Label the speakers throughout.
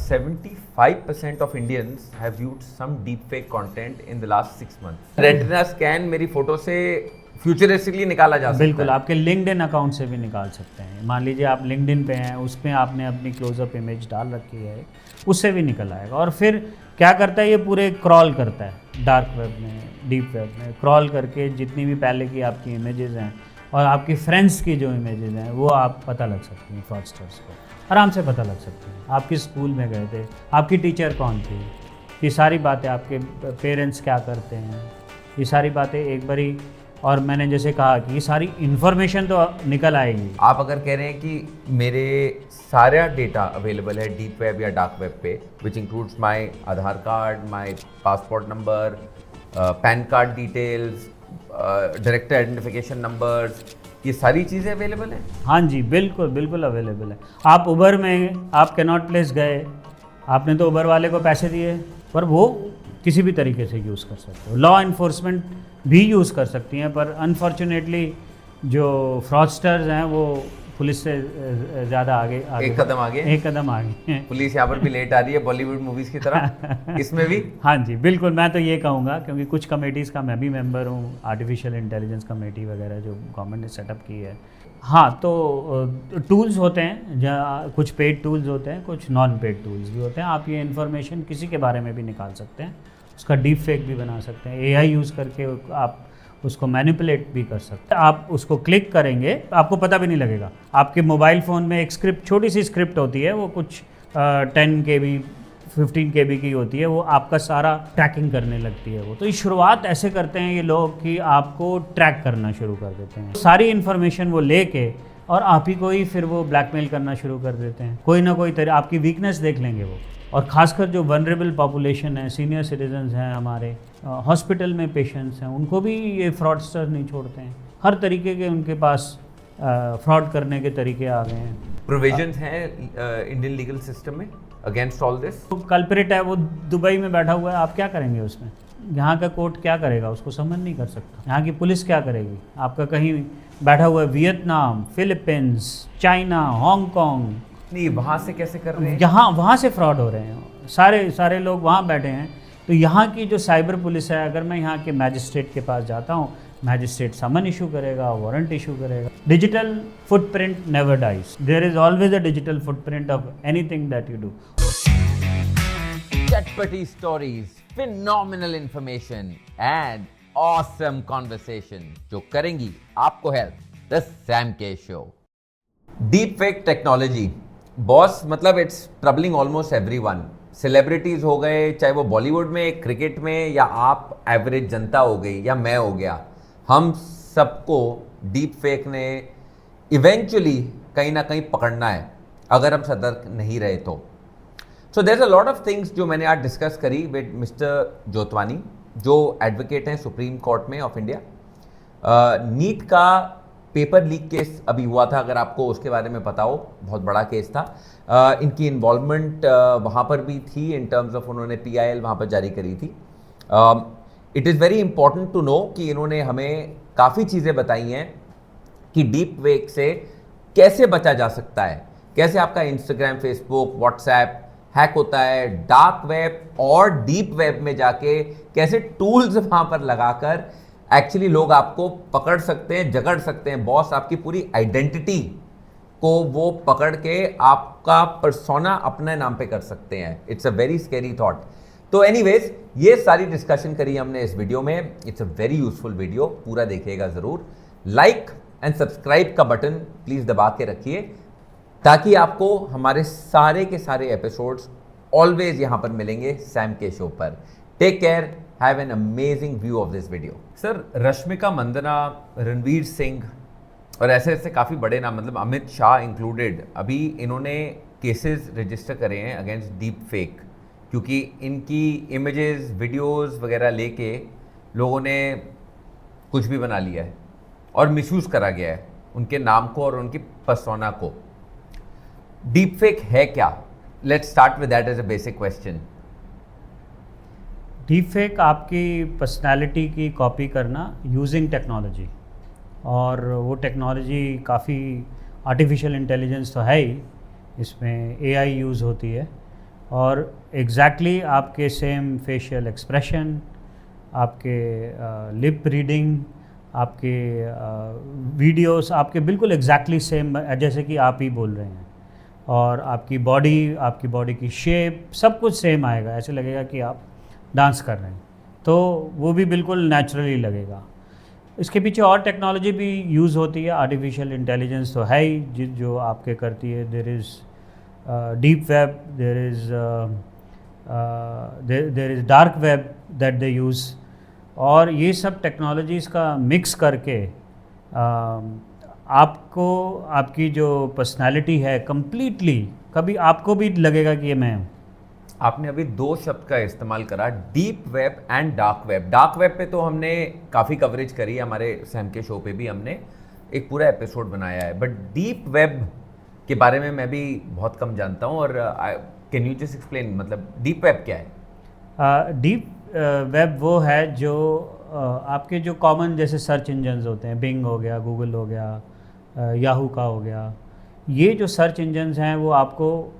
Speaker 1: 75% of Indians have viewed some deepfake content in the last 6 months. Retina scan मेरी photo से फ्यूचरिस्टिकली निकाला जा सकता है।
Speaker 2: बिल्कुल, आपके लिंक्डइन अकाउंट से भी निकाल सकते हैं। मान लीजिए आप लिंक्डइन पे हैं, उसमें आपने अपनी क्लोजअप इमेज डाल रखी है, उससे भी निकल आएगा। और फिर क्या करता है, ये पूरे क्रॉल करता है डार्क वेब में, डीप वेब में क्रॉल करके जितनी भी पहले की आपकी इमेजेस हैं और आपकी फ्रेंड्स की जो इमेजेस हैं वो आप पता लग सकती हैं। फ्रॉडस्टर्स को आराम से पता लग सकती हैं। आप किस स्कूल में गए थे, आपकी टीचर कौन थी, ये सारी बातें, आपके पेरेंट्स क्या करते हैं, ये सारी बातें एक बारी। और मैंने जैसे कहा कि ये सारी इन्फॉर्मेशन तो निकल आएगी।
Speaker 1: आप अगर कह रहे हैं कि मेरे सारा डेटा अवेलेबल है डीप वेब या डार्क वेब पे, which includes my Aadhaar card, my passport number, pan card details, director identification numbers, ये सारी चीज़ें अवेलेबल हैं?
Speaker 2: हाँ जी, बिल्कुल बिल्कुल अवेलेबल है। आप उबर में, आप कैनॉट प्लेस गए, आपने तो उबर वाले को पैसे दिए, पर वो किसी भी तरीके से यूज़ कर सकते हो। लॉ इन्फोर्समेंट भी यूज़ कर सकती हैं, पर अनफॉर्चुनेटली जो फ्रॉडस्टर्स हैं वो पुलिस से ज़्यादा आगे
Speaker 1: एक कदम आगे
Speaker 2: हैं।
Speaker 1: पुलिस यहाँ पर भी लेट आ रही है बॉलीवुड मूवीज़ की तरह इसमें भी।
Speaker 2: हाँ जी, बिल्कुल। मैं तो ये कहूँगा, क्योंकि कुछ कमेटीज़ का मैं भी मेंबर हूँ, आर्टिफिशियल इंटेलिजेंस कमेटी वगैरह जो गवर्नमेंट ने सेटअप की है। हाँ, तो टूल्स होते हैं, जहाँ कुछ पेड टूल्स होते हैं, कुछ नॉन पेड टूल्स भी होते हैं। आप ये इन्फॉर्मेशन किसी के बारे में भी निकाल सकते हैं, उसका डीप फेक भी बना सकते हैं। एआई यूज़ करके आप उसको मैनिपुलेट भी कर सकते हैं। आप उसको क्लिक करेंगे, आपको पता भी नहीं लगेगा। आपके मोबाइल फ़ोन में एक स्क्रिप्ट, छोटी सी स्क्रिप्ट होती है, वो कुछ 10 KB 15 KB की होती है, वो आपका सारा ट्रैकिंग करने लगती है वो। तो ये शुरुआत ऐसे करते हैं ये लोग कि आपको ट्रैक करना शुरू कर देते हैं। सारी इन्फॉर्मेशन वो लेके और आप ही को ही फिर वो ब्लैकमेल करना शुरू कर देते हैं। कोई ना कोई तरह आपकी वीकनेस देख लेंगे वो। और ख़ासकर जो वनरेबल पॉपुलेशन है, सीनियर सिटीजन्स हैं हमारे, हॉस्पिटल में पेशेंट्स हैं, उनको भी ये फ्रॉडस्टर नहीं छोड़ते हैं। हर तरीके के उनके पास फ्रॉड करने के तरीके आ गए हैं।
Speaker 1: प्रोविजंस हैं इंडियन लीगल सिस्टम में अगेंस्ट ऑल दिस?
Speaker 2: तो कल्प्रिट है वो दुबई में बैठा हुआ है, आप क्या करेंगे उसमें? यहाँ का कोर्ट क्या करेगा, उसको समझ नहीं कर सकता। यहाँ की पुलिस क्या करेगी? आपका कहीं बैठा हुआ है वियतनाम, फिलीपींस, चाइना, हांगकॉन्ग,
Speaker 1: नहीं, वहाँ से कैसे कर रहे हैं?
Speaker 2: यहाँ वहाँ से फ्रॉड हो रहे हैं। सारे लोग वहाँ बैठे हैं। तो यहाँ की जो साइबर पुलिस है, अगर मैं यहाँ के मैजिस्ट्रेट के पास जाता हूँ, मैजिस्ट्रेट समन इशू करेगा, वारंट इशू करेगा। Digital footprint never dies. There is always a digital footprint of anything that you do.
Speaker 1: चटपटी stories, phenomenal information and awesome conversation जो करेंगी आपको हेल्प। द सैम के show. Deep fake technology boss, मतलब it's troubling almost everyone. Celebrities हो गए, चाहे वो बॉलीवुड में, क्रिकेट में, या आप एवरेज जनता हो गई, या मैं हो गया, हम सबको डीप फेक ने इवेंचुअली कहीं ना कहीं पकड़ना है अगर हम सतर्क नहीं रहे तो। So there is a lot of things जो मैंने आज डिस्कस करी विद मिस्टर जोतवानी, जो एडवोकेट हैं सुप्रीम कोर्ट में ऑफ इंडिया। नीट का पेपर लीक केस अभी हुआ था, अगर आपको उसके बारे में पता हो, बहुत बड़ा केस था। इनकी इन्वॉल्वमेंट वहाँ पर भी थी इन टर्म्स ऑफ उन्होंने PIL वहाँ पर जारी करी थी। It is very important to know कि इन्होंने हमें काफ़ी चीज़ें बताई हैं कि डीप फेक से कैसे बचा जा सकता है, कैसे आपका इंस्टाग्राम, फेसबुक, व्हाट्सएप हैक होता है, डार्क वेब और डीप वेब में जाके कैसे टूल्स वहाँ पर लगाकर एक्चुअली लोग आपको पकड़ सकते हैं, जकड़ सकते हैं। बॉस, आपकी पूरी आइडेंटिटी को वो पकड़ के आपका पर्सोना अपने नाम पे कर सकते हैं। It's a very scary thought. तो एनीवेज, ये सारी डिस्कशन करी हमने इस वीडियो में। It's a very useful video, पूरा देखिएगा ज़रूर। लाइक एंड सब्सक्राइब का बटन प्लीज़ दबा के रखिए ताकि आपको हमारे सारे के सारे एपिसोड्स ऑलवेज यहाँ पर मिलेंगे सैम के शो पर। Take care, have an amazing view of this video. Sir, Rashmika Mandanna, Ranveer Singh और ऐसे ऐसे काफ़ी बड़े नाम, मतलब अमित शाह इंक्लूडेड, अभी इन्होंने केसेस रजिस्टर करे हैं अगेंस्ट डीप फेक, क्योंकि इनकी इमेजेस, वीडियोस वगैरह लेके लोगों ने कुछ भी बना लिया है और मिसयूज़ करा गया है उनके नाम को और उनकी पर्सोना को। डीप फेक है क्या? Let's start with that as a basic question.
Speaker 2: Deep fake आपकी पर्सनैलिटी की कॉपी करना यूजिंग टेक्नोलॉजी, और वो टेक्नोलॉजी काफ़ी आर्टिफिशियल इंटेलिजेंस तो है ही, इसमें AI यूज़ होती है। और एग्जैक्टली आपके सेम फेशियल एक्सप्रेशन, आपके लिप रीडिंग, आपके वीडियोस आपके बिल्कुल एग्जैक्टली सेम जैसे कि आप ही बोल रहे हैं, और आपकी बॉडी की शेप सब कुछ सेम आएगा, ऐसे लगेगा कि आप डांस कर रहे हैं, तो वो भी बिल्कुल नेचुरली लगेगा। इसके पीछे और टेक्नोलॉजी भी यूज़ होती है, आर्टिफिशियल इंटेलिजेंस तो है ही जो आपके करती है। There is deep web, there is dark web that they use, और ये सब टेक्नोलॉजीज़ का मिक्स करके आपको आपकी जो पर्सनालिटी है कम्प्लीटली, कभी आपको भी लगेगा कि ये मैं हूँ।
Speaker 1: आपने अभी दो शब्द का इस्तेमाल करा, deep web and dark web. Dark web पे तो हमने काफ़ी कवरेज करी है, हमारे सैम के शो पे भी हमने एक पूरा एपिसोड बनाया है, बट डीप वेब के बारे में मैं भी बहुत कम जानता हूँ। और कैन यू जस्ट एक्सप्लेन, मतलब डीप वेब क्या है?
Speaker 2: डीप वेब वो है जो आपके जो कॉमन जैसे सर्च इंजन्स होते हैं, बिंग हो गया, गूगल हो गया, याहू का हो गया, ये जो सर्च इंजन्स हैं वो आपको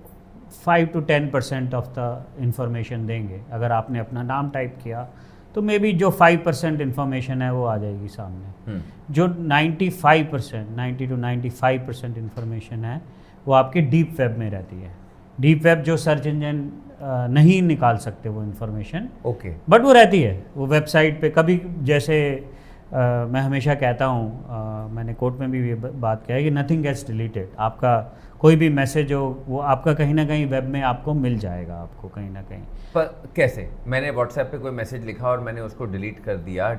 Speaker 2: 5 to 10% ऑफ द इंफॉर्मेशन देंगे। अगर आपने अपना नाम टाइप किया तो मे बी जो 5% इंफॉर्मेशन है वो आ जाएगी सामने। जो 95% 90 to 95% इंफॉर्मेशन है वो आपके डीप वेब में रहती है। डीप वेब जो सर्च इंजन नहीं निकाल सकते वो इन्फॉर्मेशन,
Speaker 1: ओके,
Speaker 2: बट वो रहती है वो वेबसाइट पे। कभी जैसे मैं हमेशा कहता हूँ, मैंने कोर्ट में भी ये बात किया है कि नथिंग गेट्स डिलीटेड। आपका कोई भी मैसेज हो वो आपका कहीं ना कहीं वेब में आपको मिल जाएगा, आपको कहीं ना कहीं।
Speaker 1: पर कैसे? मैंने व्हाट्सएप पे कोई मैसेज लिखा और मैंने उसको डिलीट कर दिया,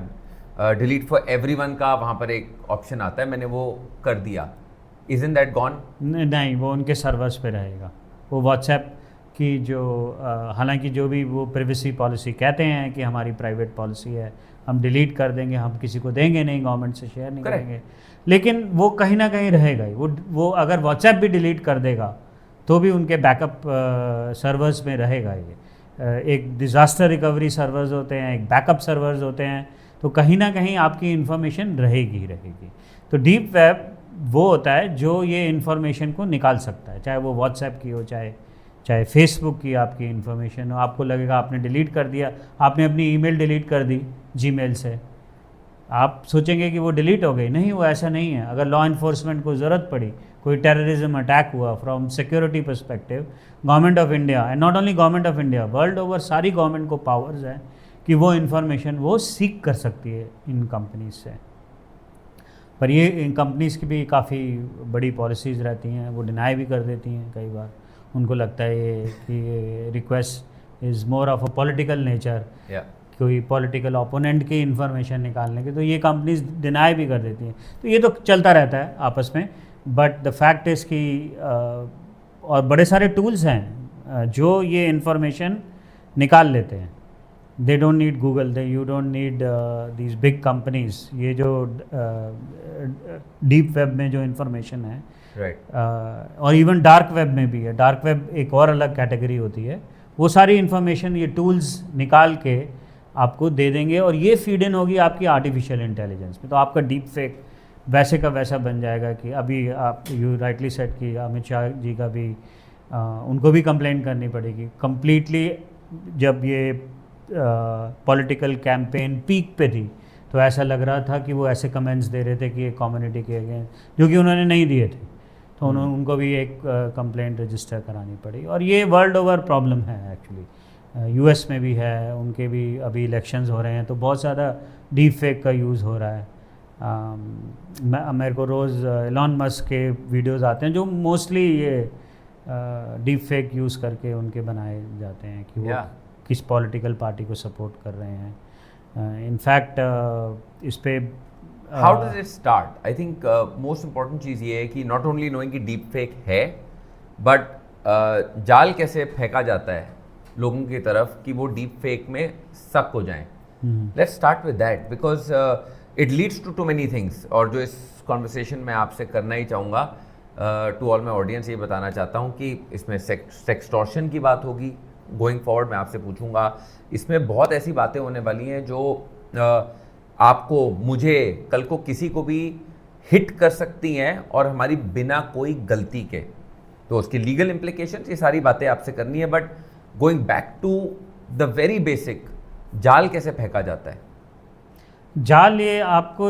Speaker 1: डिलीट फॉर एवरीवन का वहाँ पर एक ऑप्शन आता है, मैंने वो कर दिया, इज़न्ट दैट गॉन?
Speaker 2: नहीं, वो उनके सर्वर्स पे रहेगा। वो व्हाट्सएप की जो हालांकि जो भी वो प्राइवेसी पॉलिसी कहते हैं कि हमारी प्राइवेट पॉलिसी है, हम डिलीट कर देंगे, हम किसी को देंगे नहीं, गवर्नमेंट से शेयर नहीं करेंगे, लेकिन वो कहीं ना कहीं रहेगा ही। वो अगर व्हाट्सएप भी डिलीट कर देगा तो भी उनके बैकअप सर्वर्स में रहेगा ये। एक डिज़ास्टर रिकवरी सर्वर्स होते हैं, एक बैकअप सर्वर्स होते हैं, तो कहीं ना कहीं आपकी इन्फॉर्मेशन रहेगी। तो डीप वेब वो होता है जो ये इन्फॉर्मेशन को निकाल सकता है, चाहे वो व्हाट्सएप की हो, चाहे फेसबुक की आपकी इन्फॉर्मेशन हो। आपको लगेगा आपने डिलीट कर दिया, आपने अपनी ईमेल डिलीट कर दी जीमेल से, आप सोचेंगे कि वो डिलीट हो गई। नहीं, वो ऐसा नहीं है। अगर लॉ इन्फोर्समेंट को ज़रूरत पड़ी, कोई टेररिज्म अटैक हुआ, from security perspective, government of India and not only government of India, world over सारी गवर्नमेंट को पावर्स हैं कि वो इन्फॉर्मेशन वो सीक कर सकती है इन कंपनीज से। पर ये इन कंपनीज़ की भी काफ़ी बड़ी पॉलिसीज़ रहती हैं, वो डिनाई भी कर देती हैं कई बार। उनको लगता है ये कि request is more of a political nature, कोई पॉलिटिकल ओपोनेंट की इन्फॉर्मेशन निकालने की, तो ये कंपनीज डिनाई भी कर देती हैं। तो ये तो चलता रहता है आपस में, बट द फैक्ट इज़ कि और बड़े सारे टूल्स हैं जो ये इन्फॉर्मेशन निकाल लेते हैं। They don't need Google, you don't need these big companies. ये जो डीप वेब में जो इन्फॉर्मेशन है, और इवन डार्क वेब में भी है। डार्क वेब एक और अलग कैटेगरी होती है, वो सारी इन्फॉर्मेशन ये टूल्स निकाल के आपको दे देंगे, और ये फीड इन होगी आपकी आर्टिफिशियल इंटेलिजेंस में। तो आपका डीप फेक वैसे का वैसा बन जाएगा कि अभी आप यू राइटली सेड कि अमित शाह जी का भी उनको भी कंप्लेंट करनी पड़ेगी कम्प्लीटली। जब ये पॉलिटिकल कैंपेन पीक पे थी तो ऐसा लग रहा था कि वो ऐसे कमेंट्स दे रहे थे कि ये कम्युनिटी के अगेंस्ट, जो कि उन्होंने नहीं दिए थे, तो उनको भी एक कंप्लेंट रजिस्टर करानी पड़ी। और ये वर्ल्ड ओवर प्रॉब्लम है एक्चुअली, यूएस में भी है, उनके भी अभी इलेक्शंस हो रहे हैं तो बहुत ज़्यादा डीप फेक का यूज़ हो रहा है। मेरे को रोज़ एलॉन मस्क के वीडियोस आते हैं जो मोस्टली ये डीप फेक यूज़ करके उनके बनाए जाते हैं कि वो किस पॉलिटिकल पार्टी को सपोर्ट कर रहे हैं। इनफैक्ट इस पे
Speaker 1: how does it start? I think most important चीज़ ये है कि नॉट ओनली नोइंग कि डीप फेक है, बट जाल कैसे फेंका जाता है लोगों की तरफ कि वो डीप फेक में सक हो जाएं। Let's start with that because it leads to many things. और जो इस कॉन्वर्सेशन में आपसे करना ही चाहूँगा, टू ऑल माई ऑडियंस ये बताना चाहता हूँ कि इसमें सेक्सटॉर्शन की बात होगी। गोइंग फॉरवर्ड मैं आपसे पूछूंगा, इसमें बहुत ऐसी बातें होने वाली हैं जो आपको, मुझे, कल को किसी को भी हिट कर सकती हैं और हमारी बिना कोई गलती के। तो उसकी लीगल इम्प्लीकेशंस, ये सारी बातें आपसे करनी है। But going back to the very basic, जाल कैसे फेंका जाता है?
Speaker 2: जाल ये आपको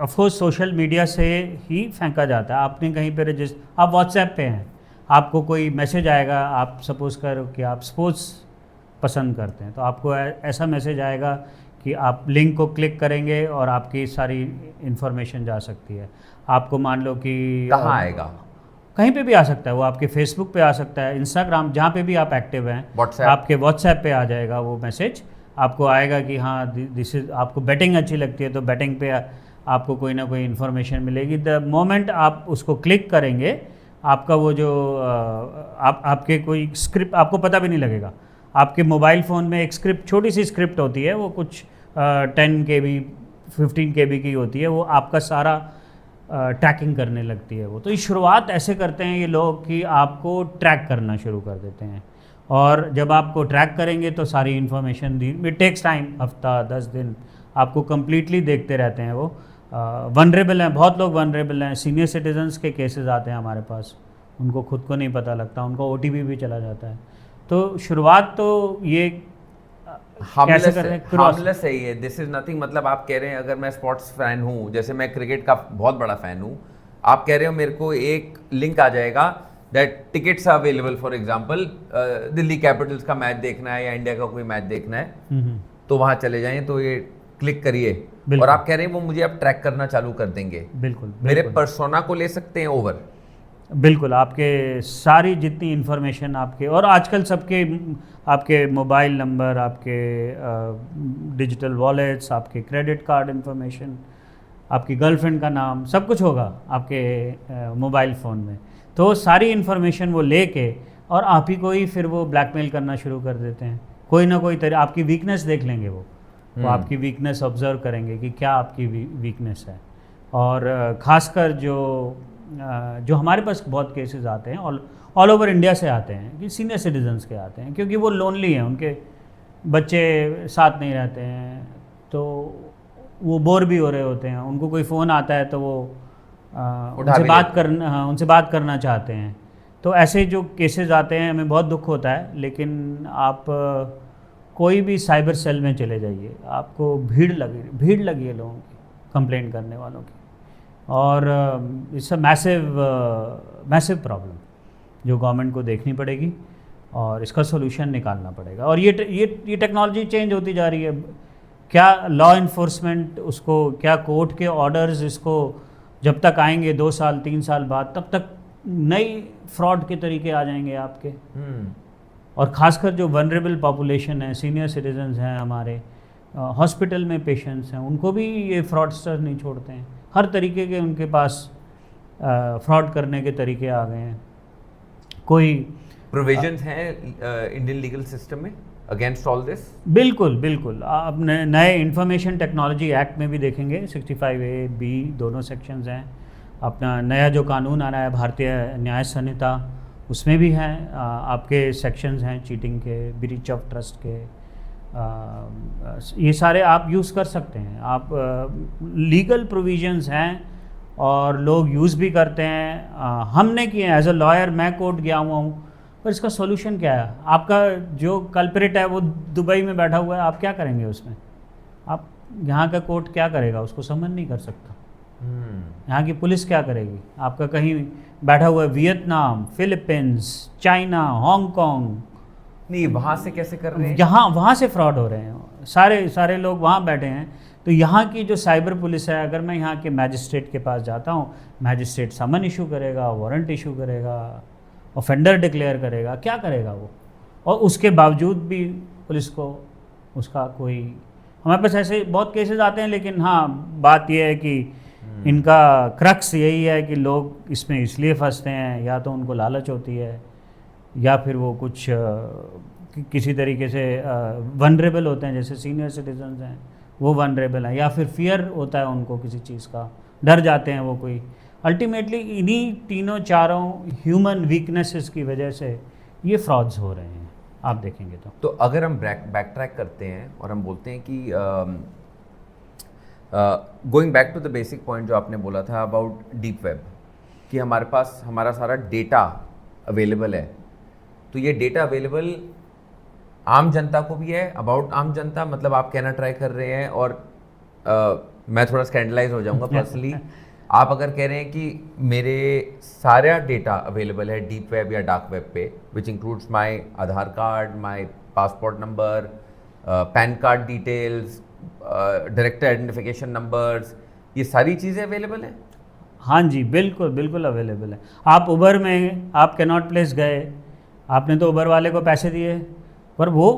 Speaker 2: ऑफकोर्स सोशल मीडिया से ही फेंका जाता है। आपने कहीं पर आप व्हाट्सएप पे हैं, आपको कोई मैसेज आएगा, आप सपोज़ करो कि आप स्पोर्ट्स पसंद करते हैं, तो आपको ऐसा मैसेज आएगा कि आप लिंक को क्लिक करेंगे और आपकी सारी इन्फॉर्मेशन जा सकती है। आपको मान लो कि
Speaker 1: कहाँ आएगा?
Speaker 2: कहीं पे भी आ सकता है वो, आपके फेसबुक पे आ सकता है, इंस्टाग्राम, जहाँ पे भी आप एक्टिव हैं,
Speaker 1: WhatsApp?
Speaker 2: आपके व्हाट्सएप पे आ जाएगा वो मैसेज। आपको आएगा कि हाँ दिस इज़, आपको बैटिंग अच्छी लगती है तो बैटिंग पे आपको कोई ना कोई इन्फॉर्मेशन मिलेगी। द मोमेंट आप उसको क्लिक करेंगे, आपका वो जो आपके कोई स्क्रिप्ट आपको पता भी नहीं लगेगा। आपके मोबाइल फ़ोन में एक स्क्रिप्ट, छोटी सी स्क्रिप्ट होती है, वो कुछ 10 KB 15 KB की होती है, वो आपका सारा ट्रैकिंग करने लगती है वो। तो ये शुरुआत ऐसे करते हैं ये लोग कि आपको ट्रैक करना शुरू कर देते हैं, और जब आपको ट्रैक करेंगे तो सारी इन्फॉर्मेशन दी, इट टेक्स टाइम, हफ्ता 10 दिन आपको कम्प्लीटली देखते रहते हैं वो। वनरेबल हैं, बहुत लोग वनरेबल हैं। सीनियर सिटीजन्स के केसेस आते हैं हमारे पास, उनको खुद को नहीं पता लगता, उनका OTP भी चला जाता है। तो शुरुआत तो ये कैसे कर रहे हैं,
Speaker 1: हार्मलेस है ये, दिस इज नथिंग। मतलब आप कह रहे हैं अगर मैं स्पोर्ट्स फैन हूँ, जैसे मैं क्रिकेट का बहुत बड़ा फैन हूँ, आप कह रहे हो मेरे को एक लिंक आ जाएगा that tickets are available, for example Delhi Capitals का मैच देखना है या इंडिया का कोई मैच देखना है, तो वहाँ चले जाएं, तो ये क्लिक करिए, और आप कह रहे हैं वो मुझे अब ट्रैक करना चालू कर देंगे।
Speaker 2: बिल्कुल,
Speaker 1: मेरे पर्सोना को ले सकते हैं ओवर।
Speaker 2: बिल्कुल, आपके सारी जितनी इन्फॉर्मेशन आपके, और आजकल सबके आपके मोबाइल नंबर, आपके डिजिटल वॉलेट्स, आपके क्रेडिट कार्ड इन्फॉर्मेशन, आपकी गर्लफ्रेंड का नाम, सब कुछ होगा आपके मोबाइल फ़ोन में। तो सारी इन्फॉर्मेशन वो लेके और आप ही को ही फिर वो ब्लैकमेल करना शुरू कर देते हैं। कोई ना कोई तरह आपकी वीकनेस देख लेंगे वो आपकी वीकनेस ऑब्जर्व करेंगे कि क्या आपकी वीकनेस है। और ख़ासकर जो हमारे पास बहुत केसेस आते हैं, ऑल ओवर इंडिया से आते हैं, कि सीनियर सिटीजन्स के आते हैं, क्योंकि वो लोनली हैं, उनके बच्चे साथ नहीं रहते हैं, तो वो बोर भी हो रहे होते हैं, उनको कोई फ़ोन आता है तो वो उनसे बात करना चाहते हैं। तो ऐसे जो केसेस आते हैं हमें बहुत दुख होता है, लेकिन आप कोई भी साइबर सेल में चले जाइए, आपको भीड़ लगी है लोगों की, कंप्लेंट करने वालों की, और इट्स अ मैसिव प्रॉब्लम जो गवर्नमेंट को देखनी पड़ेगी और इसका सोल्यूशन निकालना पड़ेगा। और ये टेक्नोलॉजी चेंज होती जा रही है, क्या लॉ इन्फोर्समेंट उसको, क्या कोर्ट के ऑर्डर्स इसको जब तक आएंगे 2 साल 3 साल बाद, तब तक नई फ्रॉड के तरीके आ जाएंगे आपके। और ख़ासकर जो वनरेबल पॉपुलेशन है, सीनियर सिटीजन्स हैं हमारे, हॉस्पिटल में पेशेंट्स हैं, उनको भी ये फ्रॉडस्टर नहीं छोड़ते हैं। हर तरीके के उनके पास फ्रॉड करने के तरीके आ गए हैं। कोई
Speaker 1: प्रोविजंस हैं इंडियन लीगल सिस्टम में अगेंस्ट ऑल दिस? बिल्कुल।
Speaker 2: आप नए इंफॉर्मेशन टेक्नोलॉजी एक्ट में भी देखेंगे 65A-B दोनों सेक्शंस हैं। अपना नया जो कानून आ रहा है भारतीय न्याय संहिता, उसमें भी हैं आपके सेक्शंस हैं चीटिंग के, ब्रीच ऑफ ट्रस्ट के, ये सारे आप यूज़ कर सकते हैं। आप लीगल प्रोविजंस हैं और लोग यूज़ भी करते हैं। हमने किए एज अ लॉयर, मैं कोर्ट गया हुआ हूँ, पर इसका सॉल्यूशन क्या है? आपका जो कल्प्रिट है वो दुबई में बैठा हुआ है, आप क्या करेंगे उसमें? आप यहाँ का कोर्ट क्या करेगा? उसको समन नहीं कर सकता। यहाँ की पुलिस क्या करेगी? आपका कहीं बैठा हुआ है वियतनाम, फिलीपींस, चाइना, हांगकॉन्ग,
Speaker 1: नहीं, वहाँ से कैसे कर रहे हैं?
Speaker 2: यहाँ वहाँ से फ्रॉड हो रहे हैं, सारे लोग वहाँ बैठे हैं। तो यहाँ की जो साइबर पुलिस है, अगर मैं यहाँ के मैजिस्ट्रेट के पास जाता हूँ, मैजिस्ट्रेट समन इशू करेगा, वारंट इशू करेगा, ऑफेंडर डिक्लेयर करेगा, क्या करेगा वो? और उसके बावजूद भी पुलिस को उसका कोई, हमारे पास ऐसे बहुत केसेस आते हैं। लेकिन हाँ, बात यह है कि इनका क्रक्स यही है कि लोग इसमें इसलिए फंसते हैं, या तो उनको लालच होती है, या फिर वो कुछ किसी तरीके से वनरेबल होते हैं, जैसे सीनियर सिटीजन्स हैं वो वनरेबल हैं, या फिर फियर होता है उनको किसी चीज़ का, डर जाते हैं वो कोई। अल्टीमेटली इन्हीं तीनों चारों ह्यूमन वीकनेसेस की वजह से ये फ्रॉड्स हो रहे हैं, आप देखेंगे तो
Speaker 1: अगर हम बैक ट्रैक करते हैं और हम बोलते हैं कि going back to the basic point जो आपने बोला था अबाउट डीप वेब, कि हमारे पास हमारा सारा डेटा अवेलेबल है, तो ये डेटा अवेलेबल आम जनता को भी है, अबाउट आम जनता, मतलब आप कहना ट्राई कर रहे हैं, और मैं थोड़ा स्कैंडलाइज हो जाऊंगा पर्सनली। आप अगर कह रहे हैं कि मेरे सारा डेटा अवेलेबल है डीप वेब या डार्क वेब पे, which includes my Aadhaar card, my passport number, pan card details, director identification numbers, ये सारी चीज़ें अवेलेबल हैं?
Speaker 2: हाँ जी, बिल्कुल बिल्कुल अवेलेबल है। आप उबर में आप कैनॉट प्लेस गए, आपने तो उबर वाले को पैसे दिए, पर वो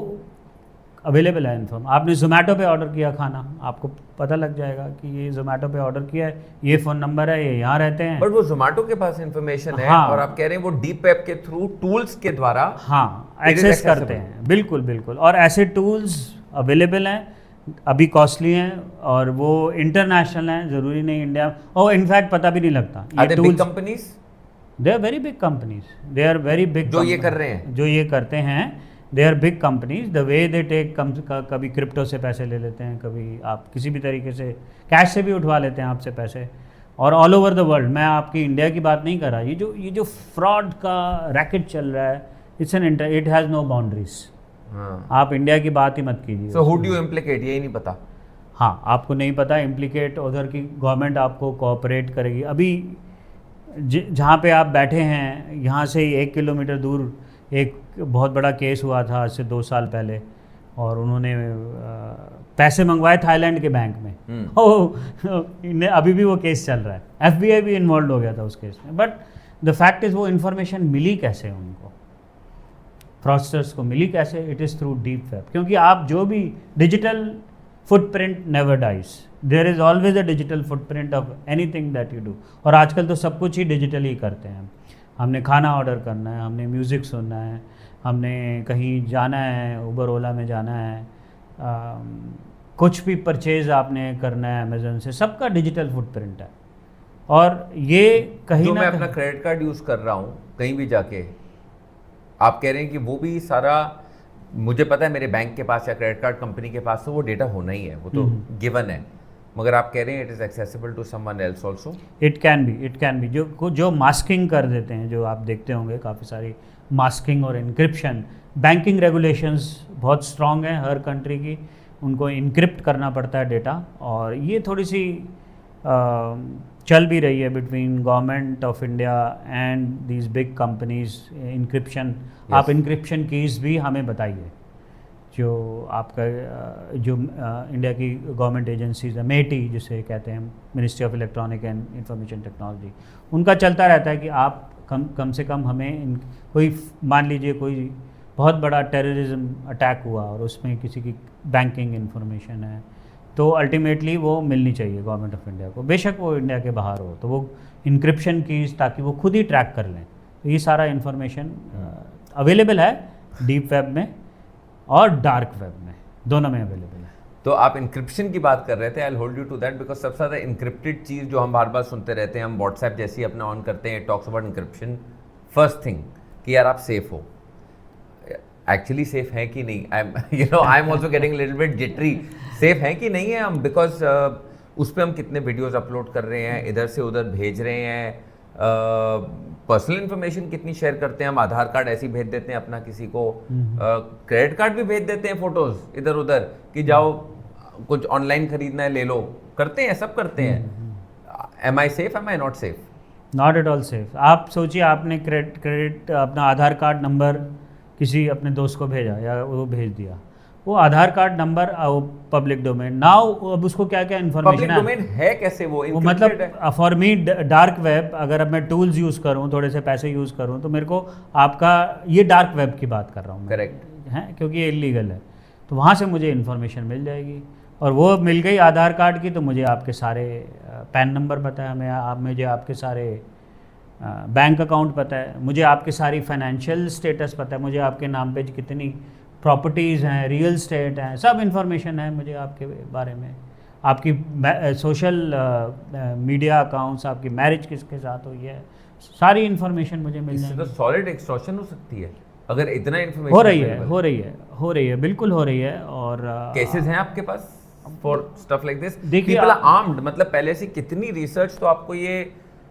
Speaker 2: अवेलेबल है इन्फॉर्म। आपने जोमेटो पे ऑर्डर किया खाना, आपको पता लग जाएगा कि ये जोमेटो पे ऑर्डर किया है, ये फ़ोन नंबर है, ये यहाँ रहते हैं।
Speaker 1: बट वो जोमेटो के पास इंफॉर्मेशन है,
Speaker 2: हाँ।
Speaker 1: और आप कह रहे हैं वो डीप वेब के थ्रू टूल्स के द्वारा
Speaker 2: हाँ, एक्सेस करते हैं, बिल्कुल बिल्कुल। और ऐसे टूल्स अवेलेबल हैं, अभी कॉस्टली हैं, और वो इंटरनेशनल हैं, ज़रूरी नहीं इंडिया, और इनफैक्ट पता भी नहीं लगता।
Speaker 1: Are they big companies?
Speaker 2: They are very big companies, they are very big,
Speaker 1: जो ये कर रहे हैं,
Speaker 2: जो ये करते हैं, they are big companies. The way they take, कभी क्रिप्टो से पैसे ले लेते हैं, कभी आप किसी भी तरीके से कैश से भी उठवा लेते हैं आपसे पैसे, और ऑल ओवर द वर्ल्ड। मैं आपकी इंडिया की बात नहीं कर रहा, ये जो फ्रॉड का रैकेट चल रहा है, इट हैज़ नो बाउंड्रीज। आप इंडिया की बात ही मत कीजिए।
Speaker 1: So who do you implicate, यही नहीं पता?
Speaker 2: हाँ, आपको नहीं पता इम्प्लीकेट, उधर की गवर्नमेंट आपको कोऑपरेट करेगी। अभी जहाँ पे आप बैठे हैं, यहाँ से ही 1 किलोमीटर दूर एक बहुत बड़ा केस हुआ था आज से 2 साल पहले, और उन्होंने पैसे मंगवाए थाईलैंड के बैंक में। अभी भी वो केस चल रहा है, FBI भी इन्वॉल्व हो गया था उस केस में। बट द फैक्ट इज़ वो इन्फॉर्मेशन मिली कैसे उनको, फ्रॉडस्टर्स को मिली कैसे? It is through deep web. क्योंकि आप जो भी digital footprint never dies, there is always a digital footprint of anything that you do. और आजकल तो सब कुछ ही डिजिटली करते हैं। हमने खाना ऑर्डर करना है, हमने म्यूज़िक सुनना है, हमने कहीं जाना है, उबर ओला में जाना है, कुछ भी परचेज़ आपने करना है अमेज़न से, सबका डिजिटल फुटप्रिंट है। और ये कहीं
Speaker 1: जो
Speaker 2: ना
Speaker 1: मैं अपना क्रेडिट कार्ड यूज़ कर रहा हूँ कहीं भी जाके, आप कह रहे हैं कि वो भी सारा, मुझे पता है मेरे बैंक के पास या क्रेडिट कार्ड कंपनी के पास तो वो डेटा होना ही है, वो तो गिवन है, मगर आप कह रहे हैं it is accessible to someone else also?
Speaker 2: It can be. जो मास्किंग कर देते हैं, जो आप देखते होंगे काफ़ी सारी मास्किंग और इनक्रिप्शन, बैंकिंग रेगुलेशंस बहुत स्ट्रॉन्ग हैं हर कंट्री की, उनको इनक्रिप्ट करना पड़ता है डेटा, और ये थोड़ी सी चल भी रही है between government of India and these big companies. Encryption, आप इनक्रिप्शन कीज़ भी हमें बताइए, जो आपका जो इंडिया की गवर्नमेंट एजेंसीज है, मेटी जिसे कहते हैं, ministry of electronic and information technology, उनका चलता रहता है कि आप कम से कम हमें कोई, मान लीजिए कोई बहुत बड़ा टेररिज्म अटैक हुआ और उसमें किसी की बैंकिंग इंफॉर्मेशन है, तो अल्टीमेटली वो मिलनी चाहिए गवर्नमेंट ऑफ इंडिया को, बेशक वो इंडिया के बाहर हो, तो वो इनक्रिप्शन कीज़, ताकि वो खुद ही ट्रैक कर लें। तो ये सारा इन्फॉर्मेशन अवेलेबल है डीप वेब में और डार्क वेब में, दोनों में अवेलेबल है।
Speaker 1: तो आप इंक्रिप्शन की बात कर रहे थे, I will hold you to that, because सबसे ज़्यादा इंक्रिप्टेड चीज़ जो हम बार बार सुनते रहते हैं, हम व्हाट्सएप जैसी अपना ऑन करते हैं, talks about encryption, first thing कि यार आप सेफ हो। एक्चुअली सेफ है कि नहीं? I am also getting little bit jittery, safe है कि नहीं है हम, बिकॉज उस पर हम कितने वीडियोस अपलोड कर रहे हैं, इधर से उधर भेज रहे हैं, पर्सनल इन्फॉर्मेशन कितनी शेयर करते हैं हम, आधार कार्ड ऐसे ही भेज देते हैं अपना किसी को, क्रेडिट कार्ड भी भेज देते हैं फोटोज इधर उधर कि जाओ कुछ ऑनलाइन खरीदना है ले लो, करते हैं, सब करते हैं। Am I safe, am I not safe?
Speaker 2: Not at all safe. आप सोचिए, आपने क्रेडिट अपना आधार कार्ड नंबर किसी अपने दोस्त को भेजा या वो भेज दिया, वो Aadhaar card number public domain, now अब उसको क्या क्या इन्फॉर्मेशन
Speaker 1: पब्लिक डोमेन है कैसे वो
Speaker 2: मतलब फॉर मी डार्क वेब, अगर अब मैं टूल्स यूज़ करूँ, थोड़े से पैसे यूज़ करूँ, तो मेरे को आपका, ये डार्क वेब की बात कर रहा हूँ,
Speaker 1: करेक्ट
Speaker 2: है, क्योंकि ये इलीगल है, तो वहाँ से मुझे इन्फॉर्मेशन मिल जाएगी, और वो मिल गई आधार कार्ड की, तो मुझे आपके सारे पैन नंबर पता है, मुझे आपके सारे बैंक अकाउंट पता है, मुझे आपके सारी फाइनेंशियल स्टेटस पता है, मुझे आपके नाम पे कितनी प्रॉपर्टीज़ हैं, रियल स्टेट हैं, सब इन्फॉर्मेशन है मुझे आपके बारे में, आपकी सोशल मीडिया अकाउंट्स, आपकी मैरिज किसके साथ हुई है, सारी इन्फॉर्मेशन मुझे मिल जाएगी।
Speaker 1: तो सॉलिड एक्सटॉर्शन हो सकती है अगर इतना इन्फॉर्मेशन
Speaker 2: हो रही है, बिल्कुल हो रही है। और
Speaker 1: केसेस हैं आपके पास फॉर स्टफ लाइक दिस?
Speaker 2: देखिए,
Speaker 1: पीपल आर आर्म्ड, मतलब पहले से कितनी रिसर्च तो आपको ये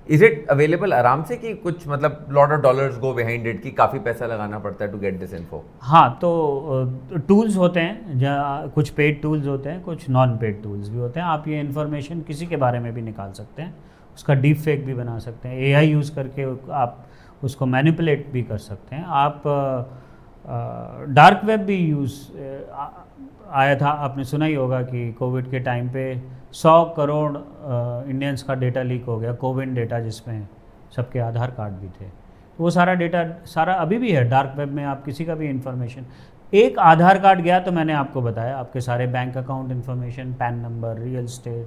Speaker 1: इज इट अवेलेबल आराम से कि कुछ मतलब lot of dollars go behind it कि काफ़ी पैसा लगाना पड़ता है टू गेट दिस इन्फो?
Speaker 2: हाँ, तो टूल्स होते हैं, जहाँ कुछ पेड टूल्स होते हैं, कुछ नॉन पेड टूल्स भी होते हैं। आप ये इन्फॉर्मेशन किसी के बारे में भी निकाल सकते हैं, उसका डीप फेक भी बना सकते हैं, एआई यूज़ करके आप उसको मैनिपुलेट भी कर सकते हैं। आप डार्क वेब भी आया था, आपने सुना ही होगा कि कोविड के टाइम पे 100 करोड़ इंडियंस का डेटा लीक हो गया, कोविन डेटा, जिसमें सबके आधार कार्ड भी थे। वो सारा डेटा सारा अभी भी है डार्क वेब में। आप किसी का भी इंफॉर्मेशन, एक आधार कार्ड गया तो मैंने आपको बताया, आपके सारे bank account information, PAN number, real estate,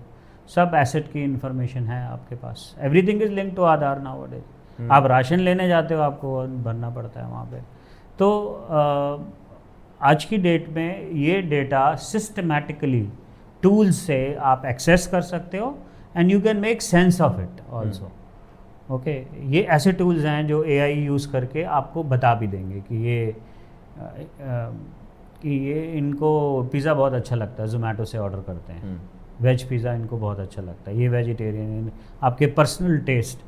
Speaker 2: सब एसेट की इन्फॉर्मेशन है आपके पास। Everything is link to Aadhaar nowadays. आप राशन लेने जाते हो, आपको भरना पड़ता है वहाँ पे। तो आज की डेट में ये डेटा सिस्टमैटिकली टूल्स से आप एक्सेस कर सकते हो and you can make sense of it also. Okay, ये ऐसे टूल्स हैं जो एआई यूज़ करके आपको बता भी देंगे कि ये इनको पिज़्ज़ा बहुत अच्छा लगता है, जोमेटो से ऑर्डर करते हैं, वेज पिज़्ज़ा इनको बहुत अच्छा लगता है, ये वेजिटेरियन, आपके पर्सनल टेस्ट,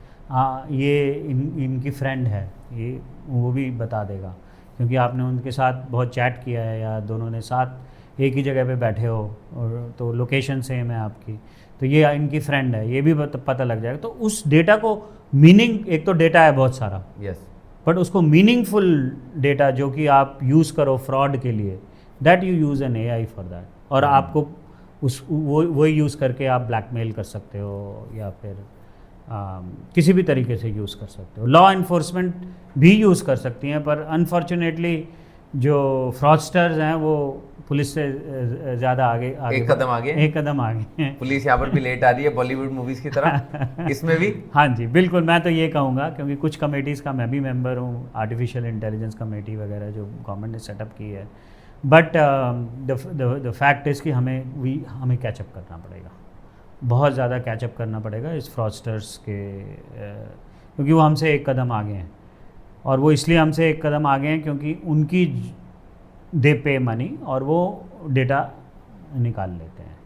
Speaker 2: ये इनकी फ्रेंड है, ये वो भी बता देगा, क्योंकि आपने उनके साथ बहुत चैट किया है या दोनों ने साथ एक ही जगह पे बैठे हो, और तो लोकेशन सेम है आपकी, तो ये इनकी फ्रेंड है, ये भी पता लग जाएगा। तो उस डेटा को मीनिंग, एक तो डेटा है बहुत सारा,
Speaker 1: यस,
Speaker 2: बट उसको मीनिंगफुल डेटा जो कि आप यूज़ करो फ्रॉड के लिए, that you use an AI for that, और आपको वो यूज़ करके आप ब्लैकमेल कर सकते हो या फिर किसी भी तरीके से यूज़ कर सकते हो। लॉ इन्फोर्समेंट भी यूज़ कर सकती हैं, पर अनफॉर्चुनेटली जो फ्रॉडस्टर्स हैं वो पुलिस से ज़्यादा आगे
Speaker 1: एक कदम आगे
Speaker 2: हैं।
Speaker 1: पुलिस यहाँ पर भी लेट आ रही है बॉलीवुड मूवीज़ की तरह इसमें भी।
Speaker 2: हाँ जी, बिल्कुल। मैं तो ये कहूँगा, क्योंकि कुछ कमेटीज़ का मैं भी मेंबर हूँ, आर्टिफिशियल इंटेलिजेंस कमेटी वगैरह जो गवर्नमेंट ने सेटअप की है, बट द फैक्ट इज़ कि हमें कैचअप करना पड़ेगा, बहुत ज़्यादा कैचअप करना पड़ेगा इस फ्रॉडस्टर्स के, क्योंकि वो हमसे एक कदम आगे हैं, और वो इसलिए हमसे एक कदम आगे हैं क्योंकि उनकी दे पे मनी और वो डेटा निकाल लेते हैं,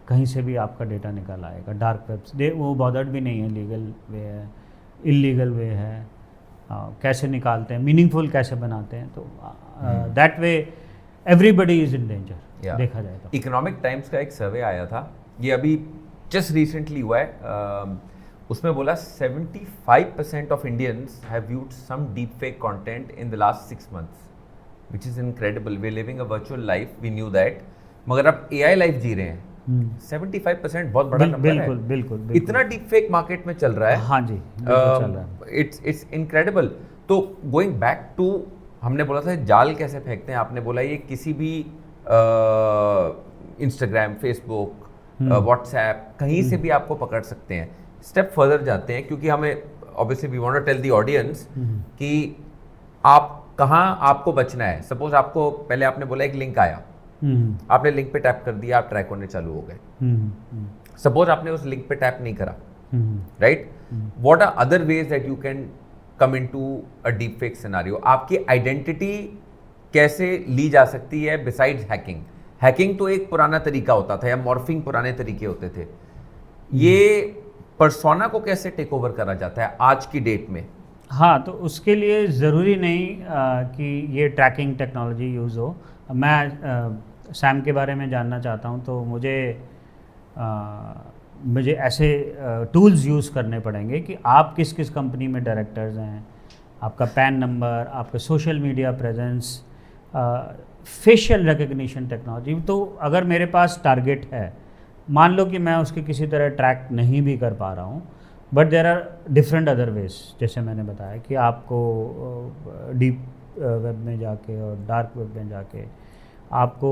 Speaker 2: कहीं से भी आपका डेटा निकल आएगा। डार्क वेब वो बॉदर्ड भी नहीं है, लीगल वे है, इलीगल वे है, कैसे निकालते हैं, मीनिंगफुल कैसे बनाते हैं, तो that way everybody is in danger देखा जाए तो।
Speaker 1: इकोनॉमिक टाइम्स का एक सर्वे आया था, ये अभी जस्ट रिसेंटली हुआ है, उसमें बोला 75% of Indians have viewed some deep fake content in the last 6 months, which is incredible. We living a virtual life, we knew that, मगर आप एआई लाइफ जी रहे हैं। 75% बहुत बड़ा नंबर है।
Speaker 2: बिल्कुल।
Speaker 1: इतना डीप फेक मार्केट में चल रहा है।
Speaker 2: हाँ जी, चल रहा है।
Speaker 1: It's incredible. तो गोइंग बैक टू, हमने बोला था जाल कैसे फेंकते हैं, आपने बोला ये किसी भी इंस्टाग्राम, फेसबुक, व्हाट्सएप, कहीं से भी आपको पकड़ सकते हैं। स्टेप फर्दर जाते हैं, क्योंकि हमें obviously we want to tell the audience कि आप कहाँ आपको बचना है। सपोज आपको पहले आपने बोला एक लिंक आया, आपने लिंक पे टैप कर दिया, आप ट्रैक होने चालू हो गए। सपोज आपने उस लिंक पे टैप नहीं करा, right? What are other ways that you can come into a deep fake scenario? आपकी आइडेंटिटी कैसे ली जा सकती है बिसाइड्स हैकिंग? हैकिंग तो एक पुराना तरीका होता था, या मॉर्फिंग पुराने तरीके होते थे। ये पर्सोना को कैसे टेक ओवर करा जाता है आज की डेट में?
Speaker 2: हाँ, तो उसके लिए ज़रूरी नहीं कि ये ट्रैकिंग टेक्नोलॉजी यूज़ हो। मैं सैम के बारे में जानना चाहता हूँ, तो मुझे ऐसे टूल्स यूज़ करने पड़ेंगे कि आप किस किस कंपनी में डायरेक्टर्स हैं, आपका पैन नंबर, आपका social media presence, facial recognition technology. तो अगर मेरे पास टारगेट है, मान लो कि मैं उसके किसी तरह ट्रैक नहीं भी कर पा रहा हूँ, but there are different other ways, जैसे मैंने बताया कि आपको डीप वेब में जाके और डार्क वेब में जाके आपको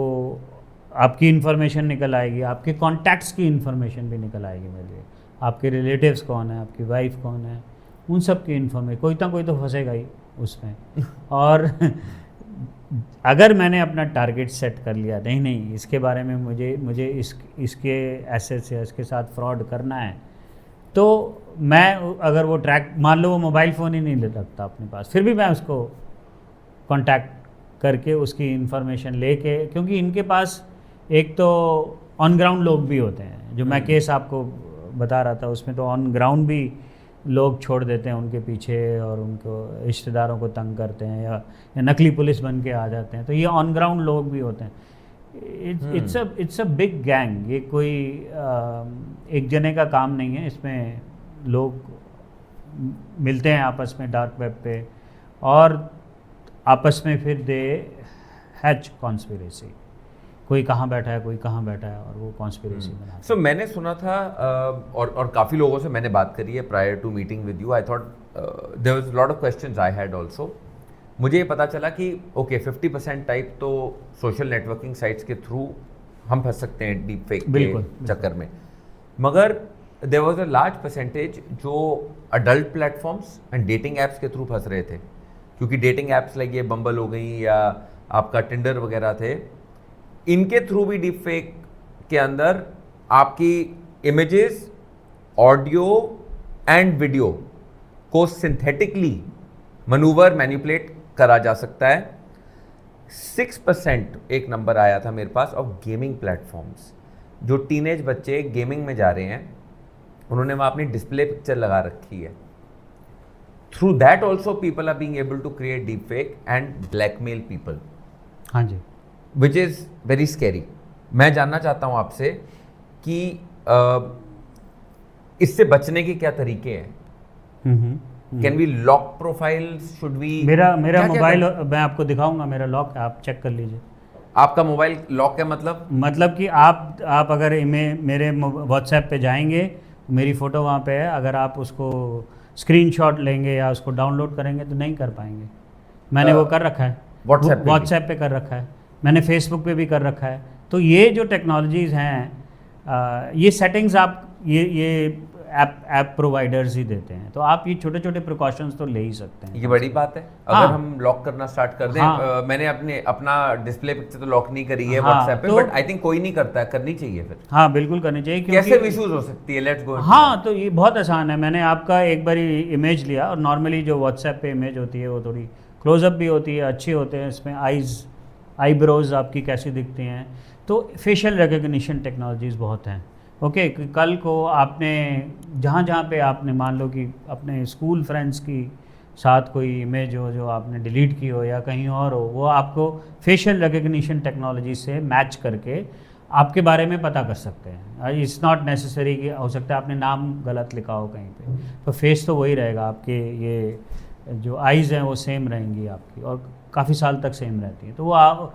Speaker 2: आपकी इन्फॉर्मेशन निकल आएगी, आपके कॉन्टैक्ट्स की इन्फॉर्मेशन भी निकल आएगी मेरे लिए, आपके रिलेटिव्स कौन है, आपकी वाइफ कौन है, उन सब की इन्फॉर्मेशन, कोई तो फंसेगा ही उसमें। और अगर मैंने अपना टारगेट सेट कर लिया, नहीं इसके बारे में मुझे इसके एसेट्स या इसके साथ फ्रॉड करना है, तो मैं अगर वो ट्रैक, मान लो वो मोबाइल फ़ोन ही नहीं रखता अपने पास, फिर भी मैं उसको कांटेक्ट करके उसकी इन्फॉर्मेशन लेके, क्योंकि इनके पास एक तो ऑन ग्राउंड लोग भी होते हैं, जो मैं केस आपको बता रहा था उसमें तो ऑन ग्राउंड भी लोग छोड़ देते हैं उनके पीछे और उनको रिश्तेदारों को तंग करते हैं या नकली पुलिस बन के आ जाते हैं, तो ये ऑन ग्राउंड लोग भी होते हैं। इट्स अ बिग गैंग, ये कोई एक जने का काम नहीं है, इसमें लोग मिलते हैं आपस में डार्क वेब पे और आपस में फिर दे हैच कॉन्स्पिरेसी, कोई कहाँ बैठा है कोई कहाँ बैठा है और वो कॉन्स्पिरेसी बनाते हैं।
Speaker 1: सो मैंने सुना था और काफ़ी लोगों से मैंने बात करी है prior to meeting with you, I thought there was lot of questions I had also. मुझे ये पता चला कि ओके 50% टाइप तो सोशल नेटवर्किंग साइट्स के थ्रू हम फंस सकते हैं डीप फेक के चक्कर में, मगर there was a large percentage जो adult platforms and dating apps के थ्रू फंस रहे थे, क्योंकि डेटिंग एप्स लाइक ये बम्बल हो गई या आपका टिंडर वगैरह थे, इनके थ्रू भी डीप फेक के अंदर आपकी इमेजेस, ऑडियो एंड वीडियो को सिंथेटिकली मनूवर मैनिपुलेट करा जा सकता है। 6% एक नंबर आया था मेरे पास ऑफ गेमिंग प्लेटफॉर्म्स, जो टीनेज बच्चे गेमिंग में जा रहे हैं, उन्होंने वहाँ अपनी डिस्प्ले पिक्चर लगा रखी है। Through that also people are being able to create deep fake and blackmail people.
Speaker 2: हाँ जी,
Speaker 1: विच इज़ वेरी स्कैरी। मैं जानना चाहता हूँ आपसे कि इससे बचने के क्या तरीके हैं? Can we lock profiles, should we?
Speaker 2: मेरा मोबाइल मैं आपको दिखाऊंगा, मेरा लॉक है, आप चेक कर लीजिए।
Speaker 1: आपका मोबाइल लॉक है
Speaker 2: मतलब कि आप अगर मेरे व्हाट्सएप पे जाएंगे, मेरी फ़ोटो वहाँ पे है, अगर आप उसको स्क्रीनशॉट लेंगे या उसको डाउनलोड करेंगे तो नहीं कर पाएंगे। मैंने वो कर रखा है, व्हाट्सएप पे कर रखा है, मैंने फेसबुक पे भी कर रखा है। तो ये जो टेक्नोलॉजीज़ हैं, ये सेटिंग्स आप ये ऐप प्रोवाइडर्स ही देते हैं, तो आप ये छोटे छोटे प्रिकॉशंस तो ले ही सकते हैं।
Speaker 1: ये बड़ी बात है। अगर हम लॉक करना स्टार्ट कर दें, मैंने अपना डिस्प्ले पिक्चर तो लॉक नहीं करी है व्हाट्सएप पे, बट आई थिंक कोई नहीं करता है, करनी चाहिए फिर।
Speaker 2: हाँ बिल्कुल करनी चाहिए।
Speaker 1: कैसे मिसयूज हो सकती है? Let's go.
Speaker 2: हाँ, तो ये बहुत आसान है। मैंने आपका एक बार इमेज लिया, और नॉर्मली जो व्हाट्सएप पे इमेज होती है वो थोड़ी क्लोजअप भी होती है, अच्छी होते हैं, इसमें आईब्रोज आपकी कैसी दिखती हैं, तो फेशियल रिकग्निशन टेक्नोलॉजीज़ बहुत हैं। ओके, कल को आपने जहाँ पे आपने मान लो कि अपने स्कूल फ्रेंड्स की साथ कोई इमेज हो जो आपने डिलीट की हो या कहीं और हो, वो आपको फेशियल रिकग्निशन टेक्नोलॉजी से मैच करके आपके बारे में पता कर सकते हैं। इट्स नॉट नेसेसरी कि हो सकता है आपने नाम गलत लिखा हो कहीं पे, तो फेस तो वही रहेगा, आपके ये जो आइज़ हैं वो सेम रहेंगी आपकी, और काफ़ी साल तक सेम रहती हैं। तो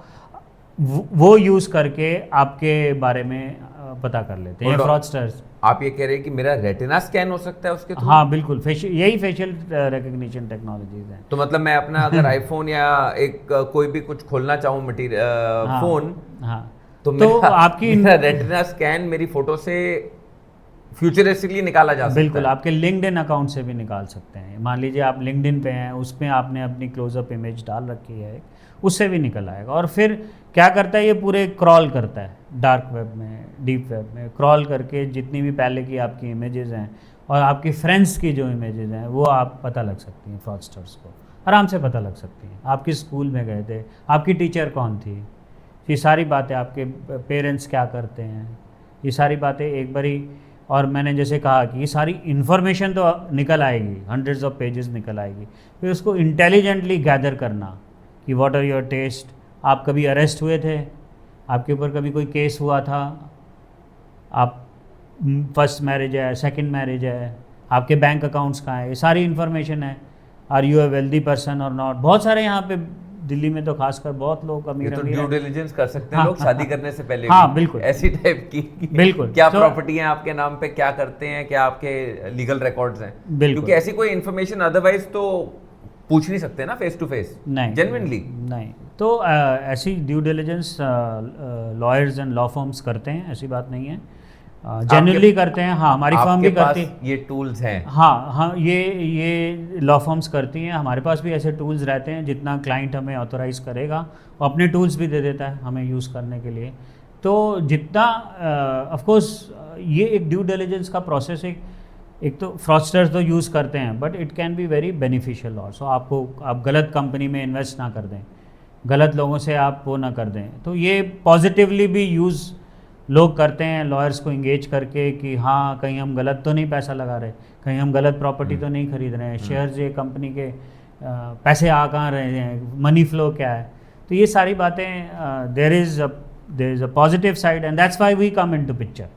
Speaker 2: वो यूज़ करके आपके बारे में पता कर लेते हैं फ्रॉडस्टर्स।
Speaker 1: आप ये कह रहे हैं कि मेरा रेटिना स्कैन हो सकता है उसके थ्रू?
Speaker 2: हाँ बिल्कुल, यही फेशियल रिकग्निशन टेक्नोलॉजीज हैं।
Speaker 1: तो मतलब मैं अपना अगर आईफोन या एक कोई भी कुछ खोलना चाहूँ मटीरियल,
Speaker 2: हाँ,
Speaker 1: फोन,
Speaker 2: हाँ,
Speaker 1: तो
Speaker 2: आपकी
Speaker 1: रेटिना स्कैन मेरी फोटो से फ्यूचरिस्टिकली निकाला जा सकता है?
Speaker 2: बिल्कुल, आपके लिंक्डइन अकाउंट से भी निकाल सकते हैं। मान लीजिए आप लिंक्डइन पे हैं, उसमें आपने अपनी क्लोजअप इमेज डाल रखी है, उससे भी निकल आएगा। और फिर क्या करता है, ये पूरे क्रॉल करता है डार्क वेब में, डीप वेब में क्रॉल करके जितनी भी पहले की आपकी इमेजेस हैं और आपकी फ्रेंड्स की जो इमेजेस हैं, वो आप पता लग सकती हैं, फ्रॉडस्टर्स को आराम से पता लग सकती हैं। आप किस स्कूल में गए थे, आपकी टीचर कौन थी, ये सारी बातें, आपके पेरेंट्स क्या करते हैं, ये सारी बातें एक बारी। और मैंने जैसे कहा कि ये सारी इन्फॉर्मेशन तो निकल आएगी, हंड्रेड्स ऑफ पेजेस निकल आएगी, फिर उसको इंटेलिजेंटली गैदर करना कि व्हाट आर योर टेस्ट, आप कभी अरेस्ट हुए थे, आपके ऊपर कभी कोई केस हुआ था, आप फर्स्ट मैरिज है, सेकंड मैरिज है, आपके बैंक अकाउंट्स कहाँ है, ये सारी इन्फॉर्मेशन है। Are you a wealthy person और नॉट, बहुत सारे यहाँ पे दिल्ली में तो खासकर बहुत लोग अमीर
Speaker 1: तो ड्यू डिलिजेंस कर सकते हैं
Speaker 2: हाँ,
Speaker 1: लोग शादी करने से पहले।
Speaker 2: हाँ बिल्कुल,
Speaker 1: ऐसी टाइप की
Speaker 2: बिल्कुल,
Speaker 1: क्या प्रॉपर्टी है आपके नाम पे, क्या करते हैं, क्या आपके लीगल रिकॉर्ड्स हैं, क्योंकि ऐसी कोई इन्फॉर्मेशन अदरवाइज तो पूछ नहीं सकते ना फेस टू फेस,
Speaker 2: नहीं
Speaker 1: जेन्युइनली
Speaker 2: नहीं। तो ऐसी due diligence lawyers and law firms करते हैं, ऐसी बात नहीं है, जेन्युइनली करते हैं। हाँ, हमारी फर्म भी करती है,
Speaker 1: ये टूल्स हैं।
Speaker 2: हाँ, ये लॉ फर्म्स करती हैं, हमारे पास भी ऐसे टूल्स रहते हैं। जितना क्लाइंट हमें ऑथोराइज करेगा वो अपने टूल्स भी दे देता है हमें यूज़ करने के लिए। तो जितना ऑफ कोर्स ये एक ड्यू डिलिजेंस का प्रोसेस एक तो फ्रॉडस्टर्स तो यूज़ करते हैं, but it can be very beneficial also. आप गलत कंपनी में इन्वेस्ट ना कर दें, गलत लोगों से आप वो ना कर दें, तो ये पॉजिटिवली भी यूज़ लोग करते हैं लॉयर्स को इंगेज करके कि हाँ कहीं हम गलत तो नहीं पैसा लगा रहे, कहीं हम गलत प्रॉपर्टी तो नहीं खरीद रहे हैं, शेयर्स ये कंपनी के पैसे आ कहाँ रहे हैं, मनी फ्लो क्या है। तो ये सारी बातें there is a positive side and that's why we come into picture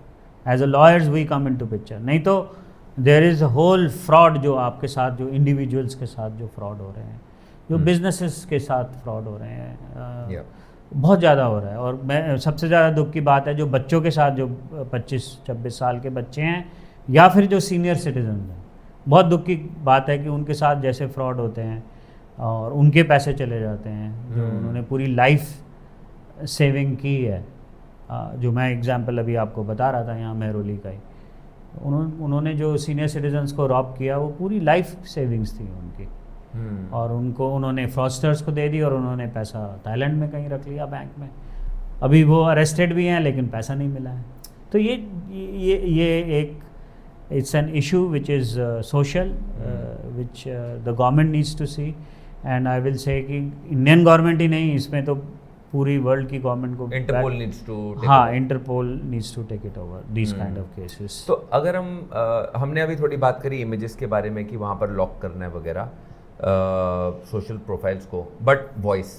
Speaker 2: as a lawyers, we come into picture. नहीं तो there is a whole fraud जो आपके साथ, जो इंडिविजुअल्स के साथ जो फ्रॉड हो रहे हैं, जो बिजनेसेस के साथ फ्रॉड हो रहे हैं, बहुत ज़्यादा हो रहा है। और मैं सबसे ज़्यादा दुख की बात है जो बच्चों के साथ, जो 25-26 साल के बच्चे हैं या फिर जो सीनियर सिटीजन हैं, बहुत दुख की बात है कि उनके साथ जैसे फ्रॉड होते हैं और उनके पैसे चले जाते हैं जो उन्होंने पूरी लाइफ सेविंग की है। जो मैं एग्जांपल अभी आपको बता रहा था यहाँ मेहरौली का ही, उन्होंने जो सीनियर सिटीजन्स को रॉब किया वो पूरी लाइफ सेविंग्स थी उनकी, और उनको उन्होंने फ्रॉडस्टर्स को दे दी और उन्होंने पैसा थाईलैंड में कहीं रख लिया बैंक में। अभी वो अरेस्टेड भी हैं लेकिन पैसा नहीं मिला है। तो ये एक it's an issue which is social, which the government needs to see, and I will say कि इंडियन गवर्नमेंट ही नहीं, इसमें तो पूरी वर्ल्ड की गवर्नमेंट को,
Speaker 1: इंटरपोल नीड्स टू,
Speaker 2: हाँ Interpol needs to take it over this kind of cases.
Speaker 1: तो अगर हमने अभी थोड़ी बात करी इमेजेस के बारे में कि वहाँ पर लॉक करना है वगैरह सोशल प्रोफाइल्स को, बट वॉइस,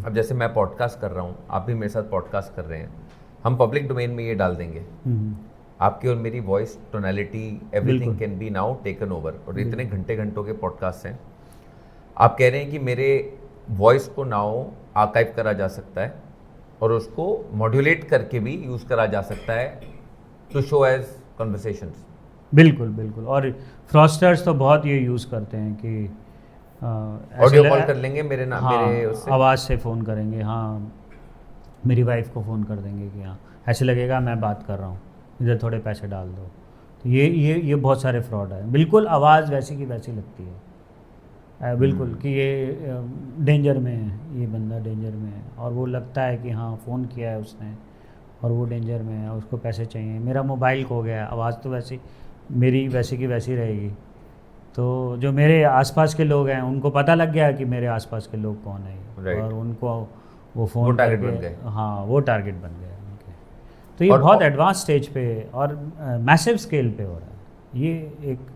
Speaker 1: अब जैसे मैं पॉडकास्ट कर रहा हूँ, आप भी मेरे साथ पॉडकास्ट कर रहे हैं, हम पब्लिक डोमेन में ये डाल देंगे, आपकी और मेरी voice tonality everything can be now taken over. और इतने घंटों के पॉडकास्ट हैं, आप कह रहे हैं कि मेरे वॉइस को नाउ आर्काइव करा जा सकता है और उसको मॉड्यूलेट करके भी यूज़ करा जा सकता है टू शो एज कन्वर्सेशंस।
Speaker 2: बिल्कुल बिल्कुल। और फ्रॉडस्टर्स तो बहुत ये यूज़ करते हैं कि
Speaker 1: ऑडियो कॉल कर लेंगे मेरे नाम,
Speaker 2: हाँ,
Speaker 1: मेरे उससे
Speaker 2: आवाज़ से फ़ोन करेंगे, हाँ मेरी वाइफ को फ़ोन कर देंगे कि हाँ ऐसे लगेगा मैं बात कर रहा हूँ, इधर थोड़े पैसे डाल दो। तो ये बहुत सारे फ्रॉड है। बिल्कुल आवाज़ वैसी की वैसी लगती है, बिल्कुल कि ये डेंजर में है, ये बंदा डेंजर में है, और वो लगता है कि हाँ फ़ोन किया है उसने और वो डेंजर में है, उसको पैसे चाहिए, मेरा मोबाइल खो गया, आवाज़ तो वैसी मेरी वैसी की वैसी रहेगी। तो जो मेरे आसपास के लोग हैं उनको पता लग गया कि मेरे आसपास के लोग कौन है, और उनको वो फ़ोन
Speaker 1: टारगेट बन गए।
Speaker 2: हाँ वो टारगेट बन गए उनके। तो ये बहुत एडवांस स्टेज पे और मैसिव स्केल पे हो रहा है। ये एक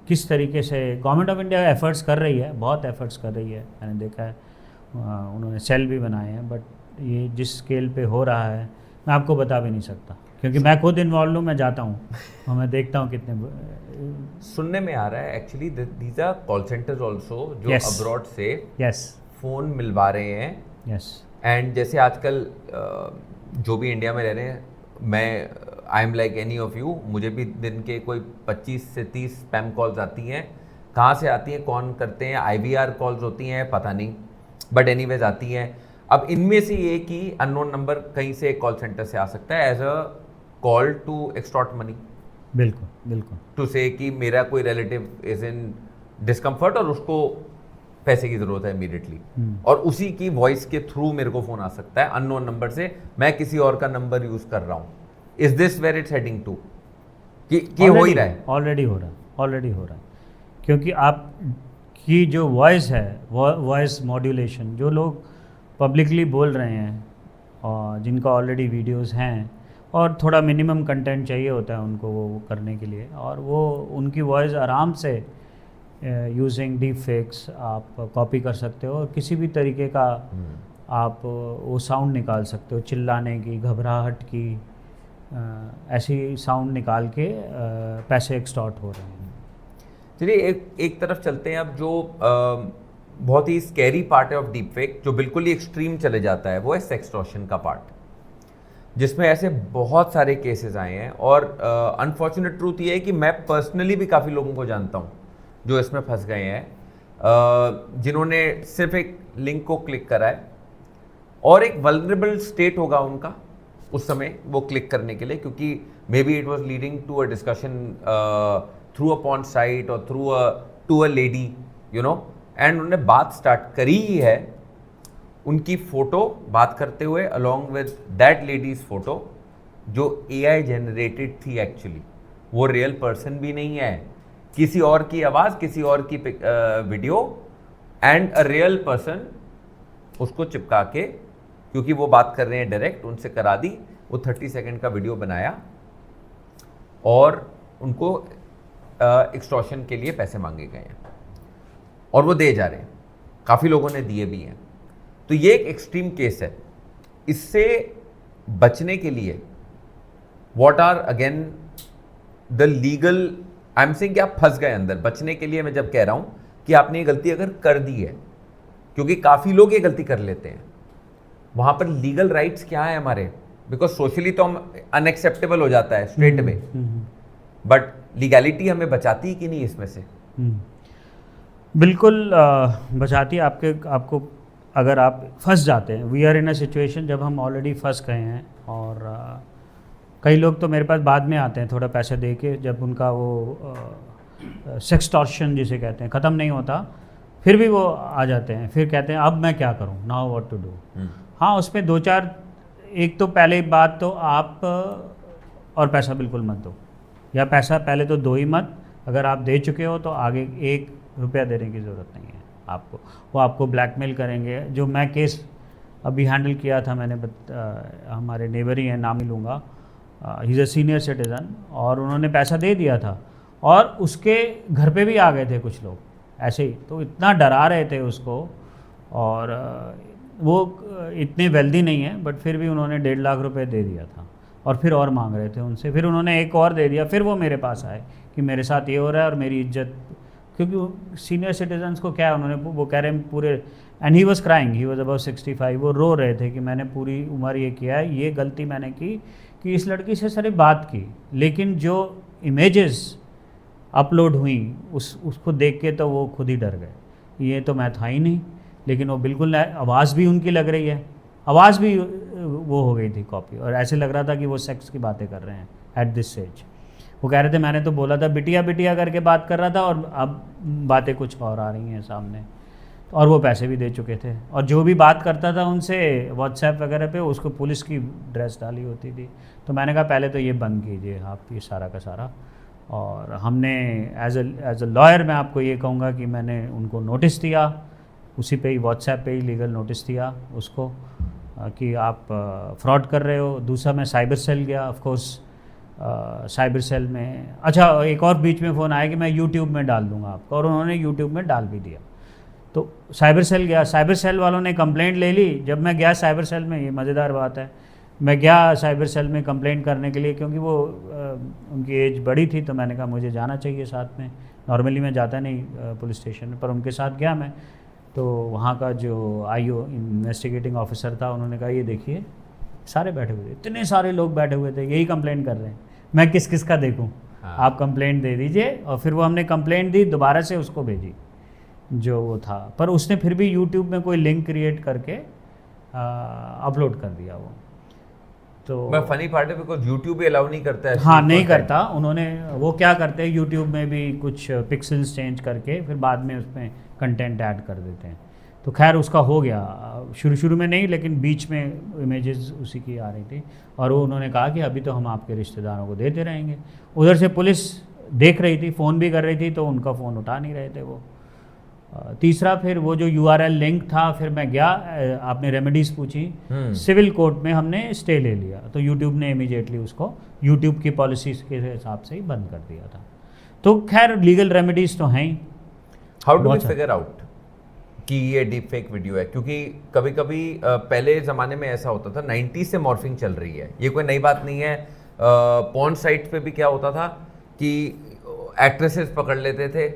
Speaker 2: किस तरीके से गवर्नमेंट ऑफ इंडिया एफर्ट्स कर रही है, बहुत एफर्ट्स कर रही है, मैंने देखा है, उन्होंने सेल भी बनाए हैं, बट ये जिस स्केल पे हो रहा है मैं आपको बता भी नहीं सकता, क्योंकि मैं खुद इन्वॉल्व हूँ, मैं जाता हूँ और मैं देखता हूँ कितने।
Speaker 1: सुनने में आ रहा है actually these are call centers also जो अब्रॉड से फ़ोन मिलवा रहे हैं। एंड जैसे आजकल जो भी इंडिया में रह रहे हैं, मैं I am like any of you, मुझे भी दिन के कोई 25 से 30 स्पैम कॉल्स आती हैं। कहाँ से आती हैं, कौन करते हैं, IVR कॉल्स होती हैं पता नहीं, बट एनीवेज आती हैं। अब इनमें से ये कि अननोन नंबर कहीं से कॉल सेंटर से आ सकता है as a call to extort money.
Speaker 2: बिल्कुल बिल्कुल।
Speaker 1: टू से कि मेरा कोई रिलेटिव इज इन डिस्कम्फर्ट और उसको पैसे की ज़रूरत है इमीडिएटली, और उसी की वॉइस के थ्रू मेरे को फ़ोन आ सकता है अननोन नंबर से, मैं किसी और का नंबर यूज़ कर रहा हूँ। Is this where it's heading to कि हो ही रहा है?
Speaker 2: ऑलरेडी हो रहा है, क्योंकि आप की जो वॉइस है, वॉइस मॉड्यूलेशन, जो लोग पब्लिकली बोल रहे हैं और जिनका ऑलरेडी वीडियोस हैं और थोड़ा मिनिमम कंटेंट चाहिए होता है उनको वो करने के लिए, और वो उनकी वॉइस आराम से यूजिंग डीप फेक्स आप कॉपी कर सकते हो और किसी भी तरीके का आप वो साउंड निकाल सकते हो, चिल्लाने की, घबराहट की, ऐसी साउंड निकाल के पैसे एक्सटॉर्ट हो रहे हैं।
Speaker 1: चलिए एक तरफ चलते हैं अब, जो बहुत ही स्कैरी पार्ट है ऑफ डीप फेक, जो बिल्कुल ही एक्सट्रीम चले जाता है, वो है सेक्सटॉर्शन का पार्ट, जिसमें ऐसे बहुत सारे केसेस आए हैं। और अनफॉर्चुनेट ट्रूथ ये है कि मैं पर्सनली भी काफ़ी लोगों को जानता हूँ जो इसमें फंस गए हैं, जिन्होंने सिर्फ एक लिंक को क्लिक करा है और एक वल्नरेबल स्टेट होगा उनका उस समय वो क्लिक करने के लिए, क्योंकि may be it was leading to a discussion through a porn site और to a lady, you know, and उन्होंने बात स्टार्ट करी ही है, उनकी फ़ोटो बात करते हुए along with that ladies photo जो AI जनरेटेड थी, एक्चुअली वो रियल पर्सन भी नहीं है, किसी और की आवाज़, किसी और की video, and a real person उसको चिपका के क्योंकि वो बात कर रहे हैं डायरेक्ट, उनसे करा दी, वो 30 सेकंड का वीडियो बनाया और उनको एक्सटॉर्शन के लिए पैसे मांगे गए हैं और वो दे जा रहे हैं, काफ़ी लोगों ने दिए भी हैं। तो ये एक एक्सट्रीम केस है। इससे बचने के लिए what are again the legal, I am saying कि आप फंस गए अंदर। बचने के लिए मैं जब कह रहा हूं कि आपने ये गलती अगर कर दी है, क्योंकि काफ़ी लोग ये गलती कर लेते हैं, वहां पर लीगल राइट्स क्या है हमारे, बिकॉज सोशली तो हम अनएक्सेप्टेबल हो जाता है स्ट्रेट में, बट लीगैलिटी हमें बचाती है कि नहीं इसमें से?
Speaker 2: बिल्कुल बचाती है आपको अगर आप फंस जाते हैं। We are in a situation जब हम ऑलरेडी फंस गए हैं, और कई लोग तो मेरे पास बाद में आते हैं थोड़ा पैसे दे के, जब उनका वो सेक्सटॉर्शन जिसे कहते हैं ख़त्म नहीं होता, फिर भी वो आ जाते हैं, फिर कहते हैं अब मैं क्या करूं, नाउ व्हाट टू डू। हाँ, उसमें दो चार, एक तो पहले बात तो आप और पैसा बिल्कुल मत दो, या पैसा पहले तो दो ही मत। अगर आप दे चुके हो तो आगे 1 रुपया देने की ज़रूरत नहीं है आपको, वो आपको ब्लैकमेल करेंगे। जो मैं केस अभी हैंडल किया था मैंने, हमारे नेबर ही हैं, नाम ही लूँगा, he is a senior citizen, और उन्होंने पैसा दे दिया था और उसके घर पे भी आ गए थे कुछ लोग ऐसे ही, तो इतना डरा रहे थे उसको, और वो इतने वेल्दी नहीं है बट फिर भी उन्होंने 1.5 लाख रुपए दे दिया था, और फिर और मांग रहे थे उनसे, फिर उन्होंने एक और दे दिया, फिर वो मेरे पास आए कि मेरे साथ ये हो रहा है और मेरी इज्जत, क्योंकि सीनियर सिटीजन्स को क्या है, उन्होंने वो कह रहे हैं पूरे, and he was crying, he was about 65, वो रो रहे थे कि मैंने पूरी उम्र ये किया है, ये गलती मैंने की कि इस लड़की से सारी बात की, लेकिन जो इमेजेस अपलोड हुई उसको देख के तो वो खुद ही डर गए, ये तो मैं था ही नहीं। लेकिन वो बिल्कुल, आवाज़ भी उनकी लग रही है, आवाज़ भी वो हो गई थी कॉपी, और ऐसे लग रहा था कि वो सेक्स की बातें कर रहे हैं एट दिस स्टेज। वो कह रहे थे मैंने तो बोला था बिटिया बिटिया करके बात कर रहा था, और अब बातें कुछ और आ रही हैं सामने, और वो पैसे भी दे चुके थे, और जो भी बात करता था उनसे व्हाट्सएप वगैरह पे उसको पुलिस की ड्रेस डाली होती थी। तो मैंने कहा पहले तो ये बंद कीजिए आप, ये सारा का सारा। और हमने एज अ लॉयर मैं आपको ये कहूँगा कि मैंने उनको नोटिस दिया, उसी पे ही व्हाट्सएप पे ही लीगल नोटिस दिया उसको कि आप फ्रॉड कर रहे हो। दूसरा मैं साइबर सेल गया, ऑफ कोर्स साइबर सेल में, अच्छा एक और बीच में फ़ोन आया कि मैं यूट्यूब में डाल दूंगा आपको, और उन्होंने यूट्यूब में डाल भी दिया। तो साइबर सेल गया, साइबर सेल वालों ने कंप्लेंट ले ली। जब मैं गया साइबर सेल में, ये मज़ेदार बात है, मैं गया साइबर सेल में कंप्लेंट करने के लिए, क्योंकि वो उनकी एज बड़ी थी, तो मैंने कहा मुझे जाना चाहिए साथ में। नॉर्मली मैं जाता नहीं पुलिस स्टेशन में, पर उनके साथ गया मैं। तो वहाँ का जो आईओ इन्वेस्टिगेटिंग ऑफिसर था, उन्होंने कहा ये देखिए सारे बैठे हुए थे, इतने सारे लोग बैठे हुए थे, यही कंप्लेंट कर रहे हैं, मैं किस किस का देखूं?
Speaker 1: हाँ।
Speaker 2: आप कंप्लेंट दे दीजिए। और फिर वो हमने कंप्लेंट दी, दोबारा से उसको भेजी जो वो था, पर उसने फिर भी यूट्यूब में कोई लिंक क्रिएट करके अपलोड कर दिया वो। तो
Speaker 1: फनी पार्ट है बिकॉज यूट्यूब भी अलाउ नहीं करता है।
Speaker 2: हाँ, नहीं करता। उन्होंने वो क्या करते हैं, यूट्यूब में भी कुछ पिक्सल्स चेंज करके फिर बाद में उसमें कंटेंट ऐड कर देते हैं। तो खैर उसका हो गया, शुरू में नहीं, लेकिन बीच में इमेजेस उसी की आ रही थी, और वो उन्होंने कहा कि अभी तो हम आपके रिश्तेदारों को देते रहेंगे। उधर से पुलिस देख रही थी, फ़ोन भी कर रही थी, तो उनका फ़ोन उठा नहीं रहे थे वो। तीसरा फिर वो जो URL लिंक था, फिर मैं गया, आपने रेमेडीज़ पूछी, सिविल कोर्ट में हमने स्टे ले लिया, तो यूट्यूब ने इमीडिएटली उसको यूट्यूब की पॉलिसीज़ के हिसाब से ही बंद कर दिया था। तो खैर लीगल रेमेडीज़ तो हैं ही।
Speaker 1: How do we figure out कि ये डीप फेक वीडियो है? क्योंकि कभी कभी पहले ज़माने में ऐसा होता था, 90s से मॉर्फिंग चल रही है, ये कोई नई बात नहीं है। पॉर्न साइट पे भी क्या होता था कि एक्ट्रेसेस पकड़ लेते थे,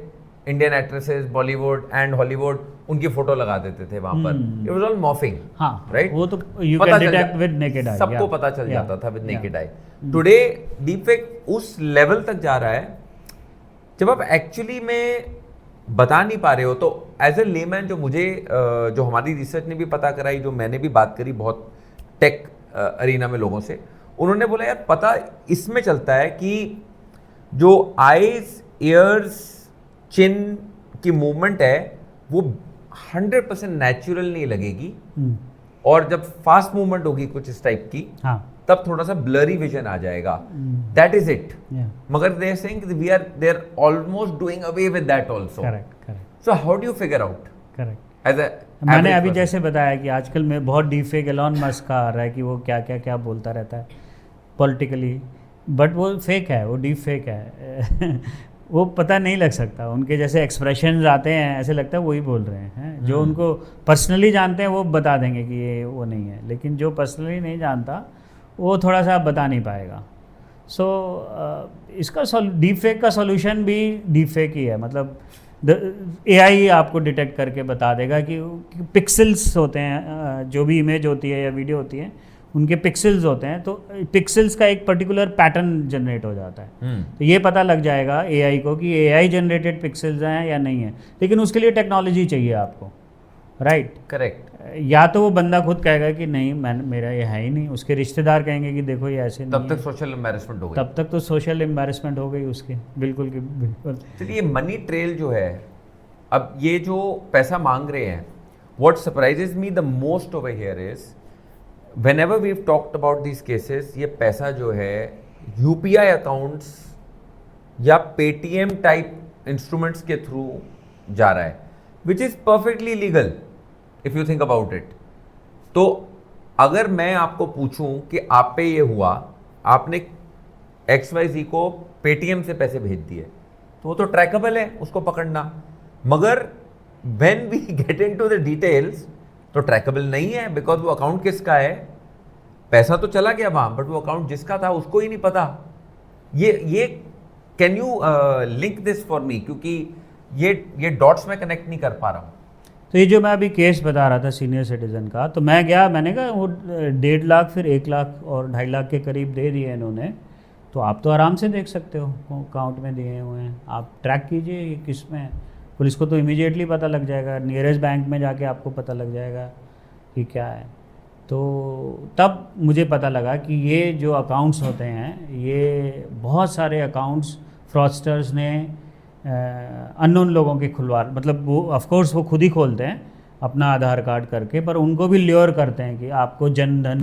Speaker 1: Indian actresses, Bollywood and Hollywood, उनकी फोटो लगा देते थे वहां पर। इट वाज ऑल मॉर्फिंग,
Speaker 2: हाँ,
Speaker 1: राइट?
Speaker 2: वो तो you can detect with naked eye,
Speaker 1: सबको पता चल जाता था with naked eye. Today deep fake उस लेवल तक जा रहा है जब आप एक्चुअली में बता नहीं पा रहे हो। तो एज ए लेमैन, जो मुझे जो हमारी रिसर्च ने भी पता कराई, जो मैंने भी बात करी बहुत टेक अरीना में लोगों से, उन्होंने बोला यार पता इसमें चलता है कि जो आईज, ईयर्स, चिन की मूवमेंट है वो 100% नेचुरल नहीं लगेगी, और जब फास्ट मूवमेंट होगी कुछ इस टाइप की,
Speaker 2: हाँ,
Speaker 1: तब थोड़ा सा ब्लरी विजन आ जाएगा। That is it. मगर they are saying we are they are almost doing away with that also.
Speaker 2: Correct.
Speaker 1: So how do you figure out
Speaker 2: correct
Speaker 1: as a
Speaker 2: मैंने
Speaker 1: average
Speaker 2: अभी
Speaker 1: person?
Speaker 2: जैसे बताया कि आजकल में बहुत डीफेक एलॉन मस्क का आ रहा है कि वो क्या क्या क्या बोलता रहता है पॉलिटिकली, बट वो फेक है, वो डीप फेक है वो पता नहीं लग सकता, उनके जैसे एक्सप्रेशंस आते हैं ऐसे लगता है वही बोल रहे हैं। जो उनको पर्सनली जानते हैं वो बता देंगे कि ये वो नहीं है, लेकिन जो पर्सनली नहीं जानता वो थोड़ा सा बता नहीं पाएगा। सो इसका डीप फेक का सॉल्यूशन भी डीप फेक ही है, मतलब AI आपको डिटेक्ट करके बता देगा कि पिक्सल्स होते हैं, जो भी इमेज होती है या वीडियो होती है उनके पिक्सल्स होते हैं, तो पिक्सल्स का एक पर्टिकुलर पैटर्न जनरेट हो जाता है। तो ये पता लग जाएगा AI को कि AI जनरेटेड पिक्सल्स हैं या नहीं है, लेकिन उसके लिए टेक्नोलॉजी चाहिए आपको, राइट?
Speaker 1: करेक्ट।
Speaker 2: या तो वो बंदा खुद कहेगा कि नहीं मेरा ये है ही नहीं, उसके रिश्तेदार कहेंगे कि देखो ये ऐसे नहीं
Speaker 1: तब तक
Speaker 2: है।
Speaker 1: सोशल एम्बैरेसमेंट हो गई।
Speaker 2: तब तक तो सोशल एम्बैरेसमेंट हो गई उसकी, बिल्कुल कि बिल्कुल।
Speaker 1: चलिए मनी ट्रेल जो है, अब ये जो पैसा मांग रहे हैं, what surprises me the most over here is whenever we have talked about these cases, ये पैसा जो है यूपीआई अकाउंट्स या पेटीएम टाइप इंस्ट्रूमेंट्स के थ्रू जा रहा है, which is perfectly legal if you think about it. तो अगर मैं आपको पूछूं कि आप पे ये हुआ, आपने XYZ को पेटीएम से पैसे भेज दिए, तो वो तो ट्रैकेबल है, उसको पकड़ना। मगर when we get into the details तो ट्रैकेबल नहीं है, बिकॉज वो अकाउंट किसका है, पैसा तो चला गया वहां, बट वो अकाउंट जिसका था उसको ही नहीं पता। ये can you link this for me, क्योंकि ये डॉट्स में कनेक्ट नहीं कर पा रहा हूं।
Speaker 2: तो ये जो मैं अभी केस बता रहा था सीनियर सिटीज़न का, तो मैं गया, मैंने कहा वो 1.5 लाख फिर 1 लाख और 2.5 लाख के करीब दे दिए इन्होंने, तो आप तो आराम से देख सकते हो अकाउंट में दिए हुए हैं, आप ट्रैक कीजिए ये किस में है। पुलिस को तो इमीडिएटली पता लग जाएगा, नियरेस्ट बैंक में जाके आपको पता लग जाएगा कि क्या है। तो तब मुझे पता लगा कि ये जो अकाउंट्स होते हैं, ये बहुत सारे अकाउंट्स फ्रॉडस्टर्स ने अननोन लोगों के खुलवा, मतलब वो ऑफ कोर्स वो खुद ही खोलते हैं अपना आधार कार्ड करके, पर उनको भी ल्योर करते हैं कि आपको जन धन,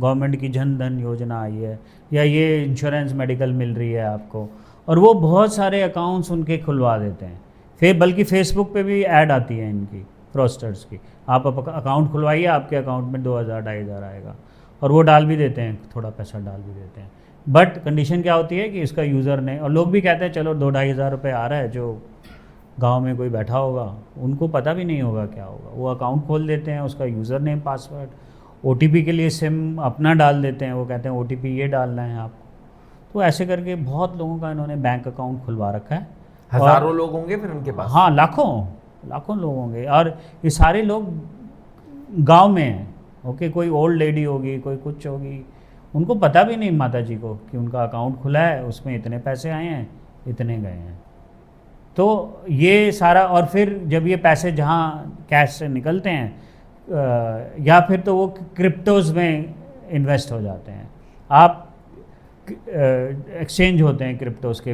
Speaker 2: गवर्नमेंट की जन धन योजना आई है या ये इंश्योरेंस मेडिकल मिल रही है आपको, और वो बहुत सारे अकाउंट्स उनके खुलवा देते हैं। फिर बल्कि फेसबुक पे भी ऐड आती है इनकी फ्रॉडस्टर्स की, आप अकाउंट खुलवाइए, आपके अकाउंट में 2,000 2,500 आएगा, और वो डाल भी देते हैं, थोड़ा पैसा डाल भी देते हैं। बट कंडीशन क्या होती है कि इसका यूज़र ने, और लोग भी कहते हैं चलो 2,000-2,500 रुपये आ रहा है, जो गांव में कोई बैठा होगा उनको पता भी नहीं होगा क्या होगा, वो अकाउंट खोल देते हैं, उसका यूज़र नेम पासवर्ड, OTP के लिए सिम अपना डाल देते हैं, वो कहते हैं OTP ये डालना है आपको। तो ऐसे करके बहुत लोगों का इन्होंने बैंक अकाउंट खुलवा रखा है।
Speaker 1: हजारों लोग होंगे फिर उनके पास।
Speaker 2: हाँ, लाखों लोग होंगे, और ये सारे लोग गांव में हैं। ओके, कोई ओल्ड लेडी होगी, कोई कुछ होगी, उनको पता भी नहीं माता जी को कि उनका अकाउंट खुला है, उसमें इतने पैसे आए हैं, इतने गए हैं। तो ये सारा, और फिर जब ये पैसे जहाँ कैश से निकलते हैं या फिर तो वो क्रिप्टोज़ में इन्वेस्ट हो जाते हैं। आप एक्सचेंज होते हैं क्रिप्टोज़ के,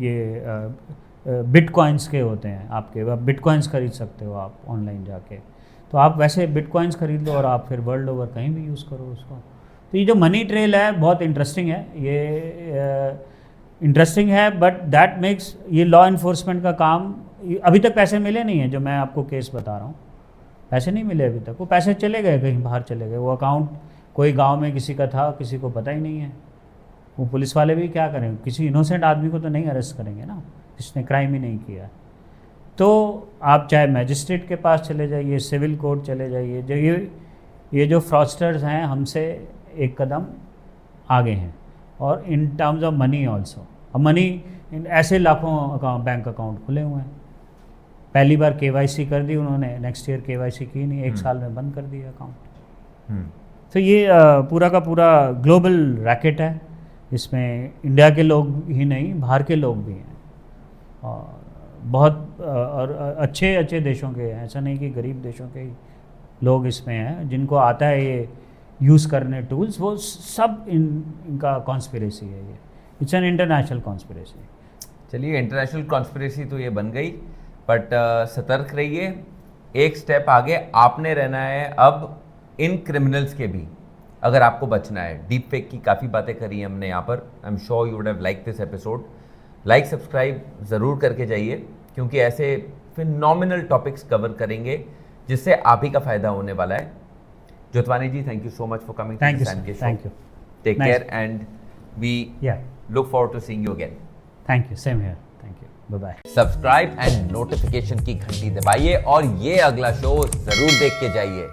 Speaker 2: ये बिटकॉइंस के होते हैं आपके, आप बिटकॉइंस खरीद सकते हो आप ऑनलाइन जाके। तो आप वैसे बिटकॉइंस खरीद लो और आप फिर वर्ल्ड ओवर कहीं भी यूज़ करो उसको। तो ये जो मनी ट्रेल है बहुत इंटरेस्टिंग है, ये इंटरेस्टिंग है, बट दैट मेक्स ये लॉ इन्फोर्समेंट का काम। अभी तक पैसे मिले नहीं हैं, जो मैं आपको केस बता रहा हूँ, पैसे नहीं मिले अभी तक, वो पैसे चले गए कहीं बाहर चले गए, वो अकाउंट कोई गांव में किसी का था, किसी को पता ही नहीं है। वो पुलिस वाले भी क्या करें, किसी इनोसेंट आदमी को तो नहीं अरेस्ट करेंगे ना, जिसने क्राइम ही नहीं किया। तो आप चाहे मैजिस्ट्रेट के पास चले जाइए, सिविल कोर्ट चले जाइए, जो ये जो फ्रॉडस्टर्स हैं हमसे एक कदम आगे हैं, और इन टर्म्स ऑफ मनी ऑल्सो। अब मनी ऐसे लाखों बैंक अकाउंट खुले हुए हैं, पहली बार KYC कर दी उन्होंने, नेक्स्ट ईयर KYC की नहीं, 1 साल में बंद कर दिया अकाउंट। तो ये पूरा का पूरा ग्लोबल रैकेट है, इसमें इंडिया के लोग ही नहीं, बाहर के लोग भी हैं, और बहुत और अच्छे अच्छे देशों के हैं, ऐसा नहीं कि गरीब देशों के ही लोग इसमें हैं, जिनको आता है ये यूज़ करने टूल्स, वो सब इनका कॉन्स्पिरेसी है ये, इट्स एन इंटरनेशनल कॉन्स्पिरेसी।
Speaker 1: चलिए, इंटरनेशनल कॉन्स्पिरेसी तो ये बन गई, बट सतर्क रहिए, एक स्टेप आगे आपने रहना है अब इन क्रिमिनल्स के भी, अगर आपको बचना है। डीप फेक की काफ़ी बातें करी हैं हमने यहाँ पर, I am sure you would have like this episode. Like subscribe ज़रूर करके जाइए, क्योंकि ऐसे फिनोमिनल टॉपिक्स कवर करेंगे जिससे आप ही का फायदा होने वाला है. Jotwani ji, thank you so much for coming
Speaker 2: Thank
Speaker 1: to
Speaker 2: you,
Speaker 1: the
Speaker 2: sir.
Speaker 1: Sam K Show.
Speaker 2: Thank you.
Speaker 1: Take
Speaker 2: Nice.
Speaker 1: care and we
Speaker 2: Yeah.
Speaker 1: look forward to seeing you again.
Speaker 2: Thank you. Same here. Thank you. Bye-bye.
Speaker 1: Subscribe and notification की घंटी दबाइए और ये अगला show जरूर देख के जाइए.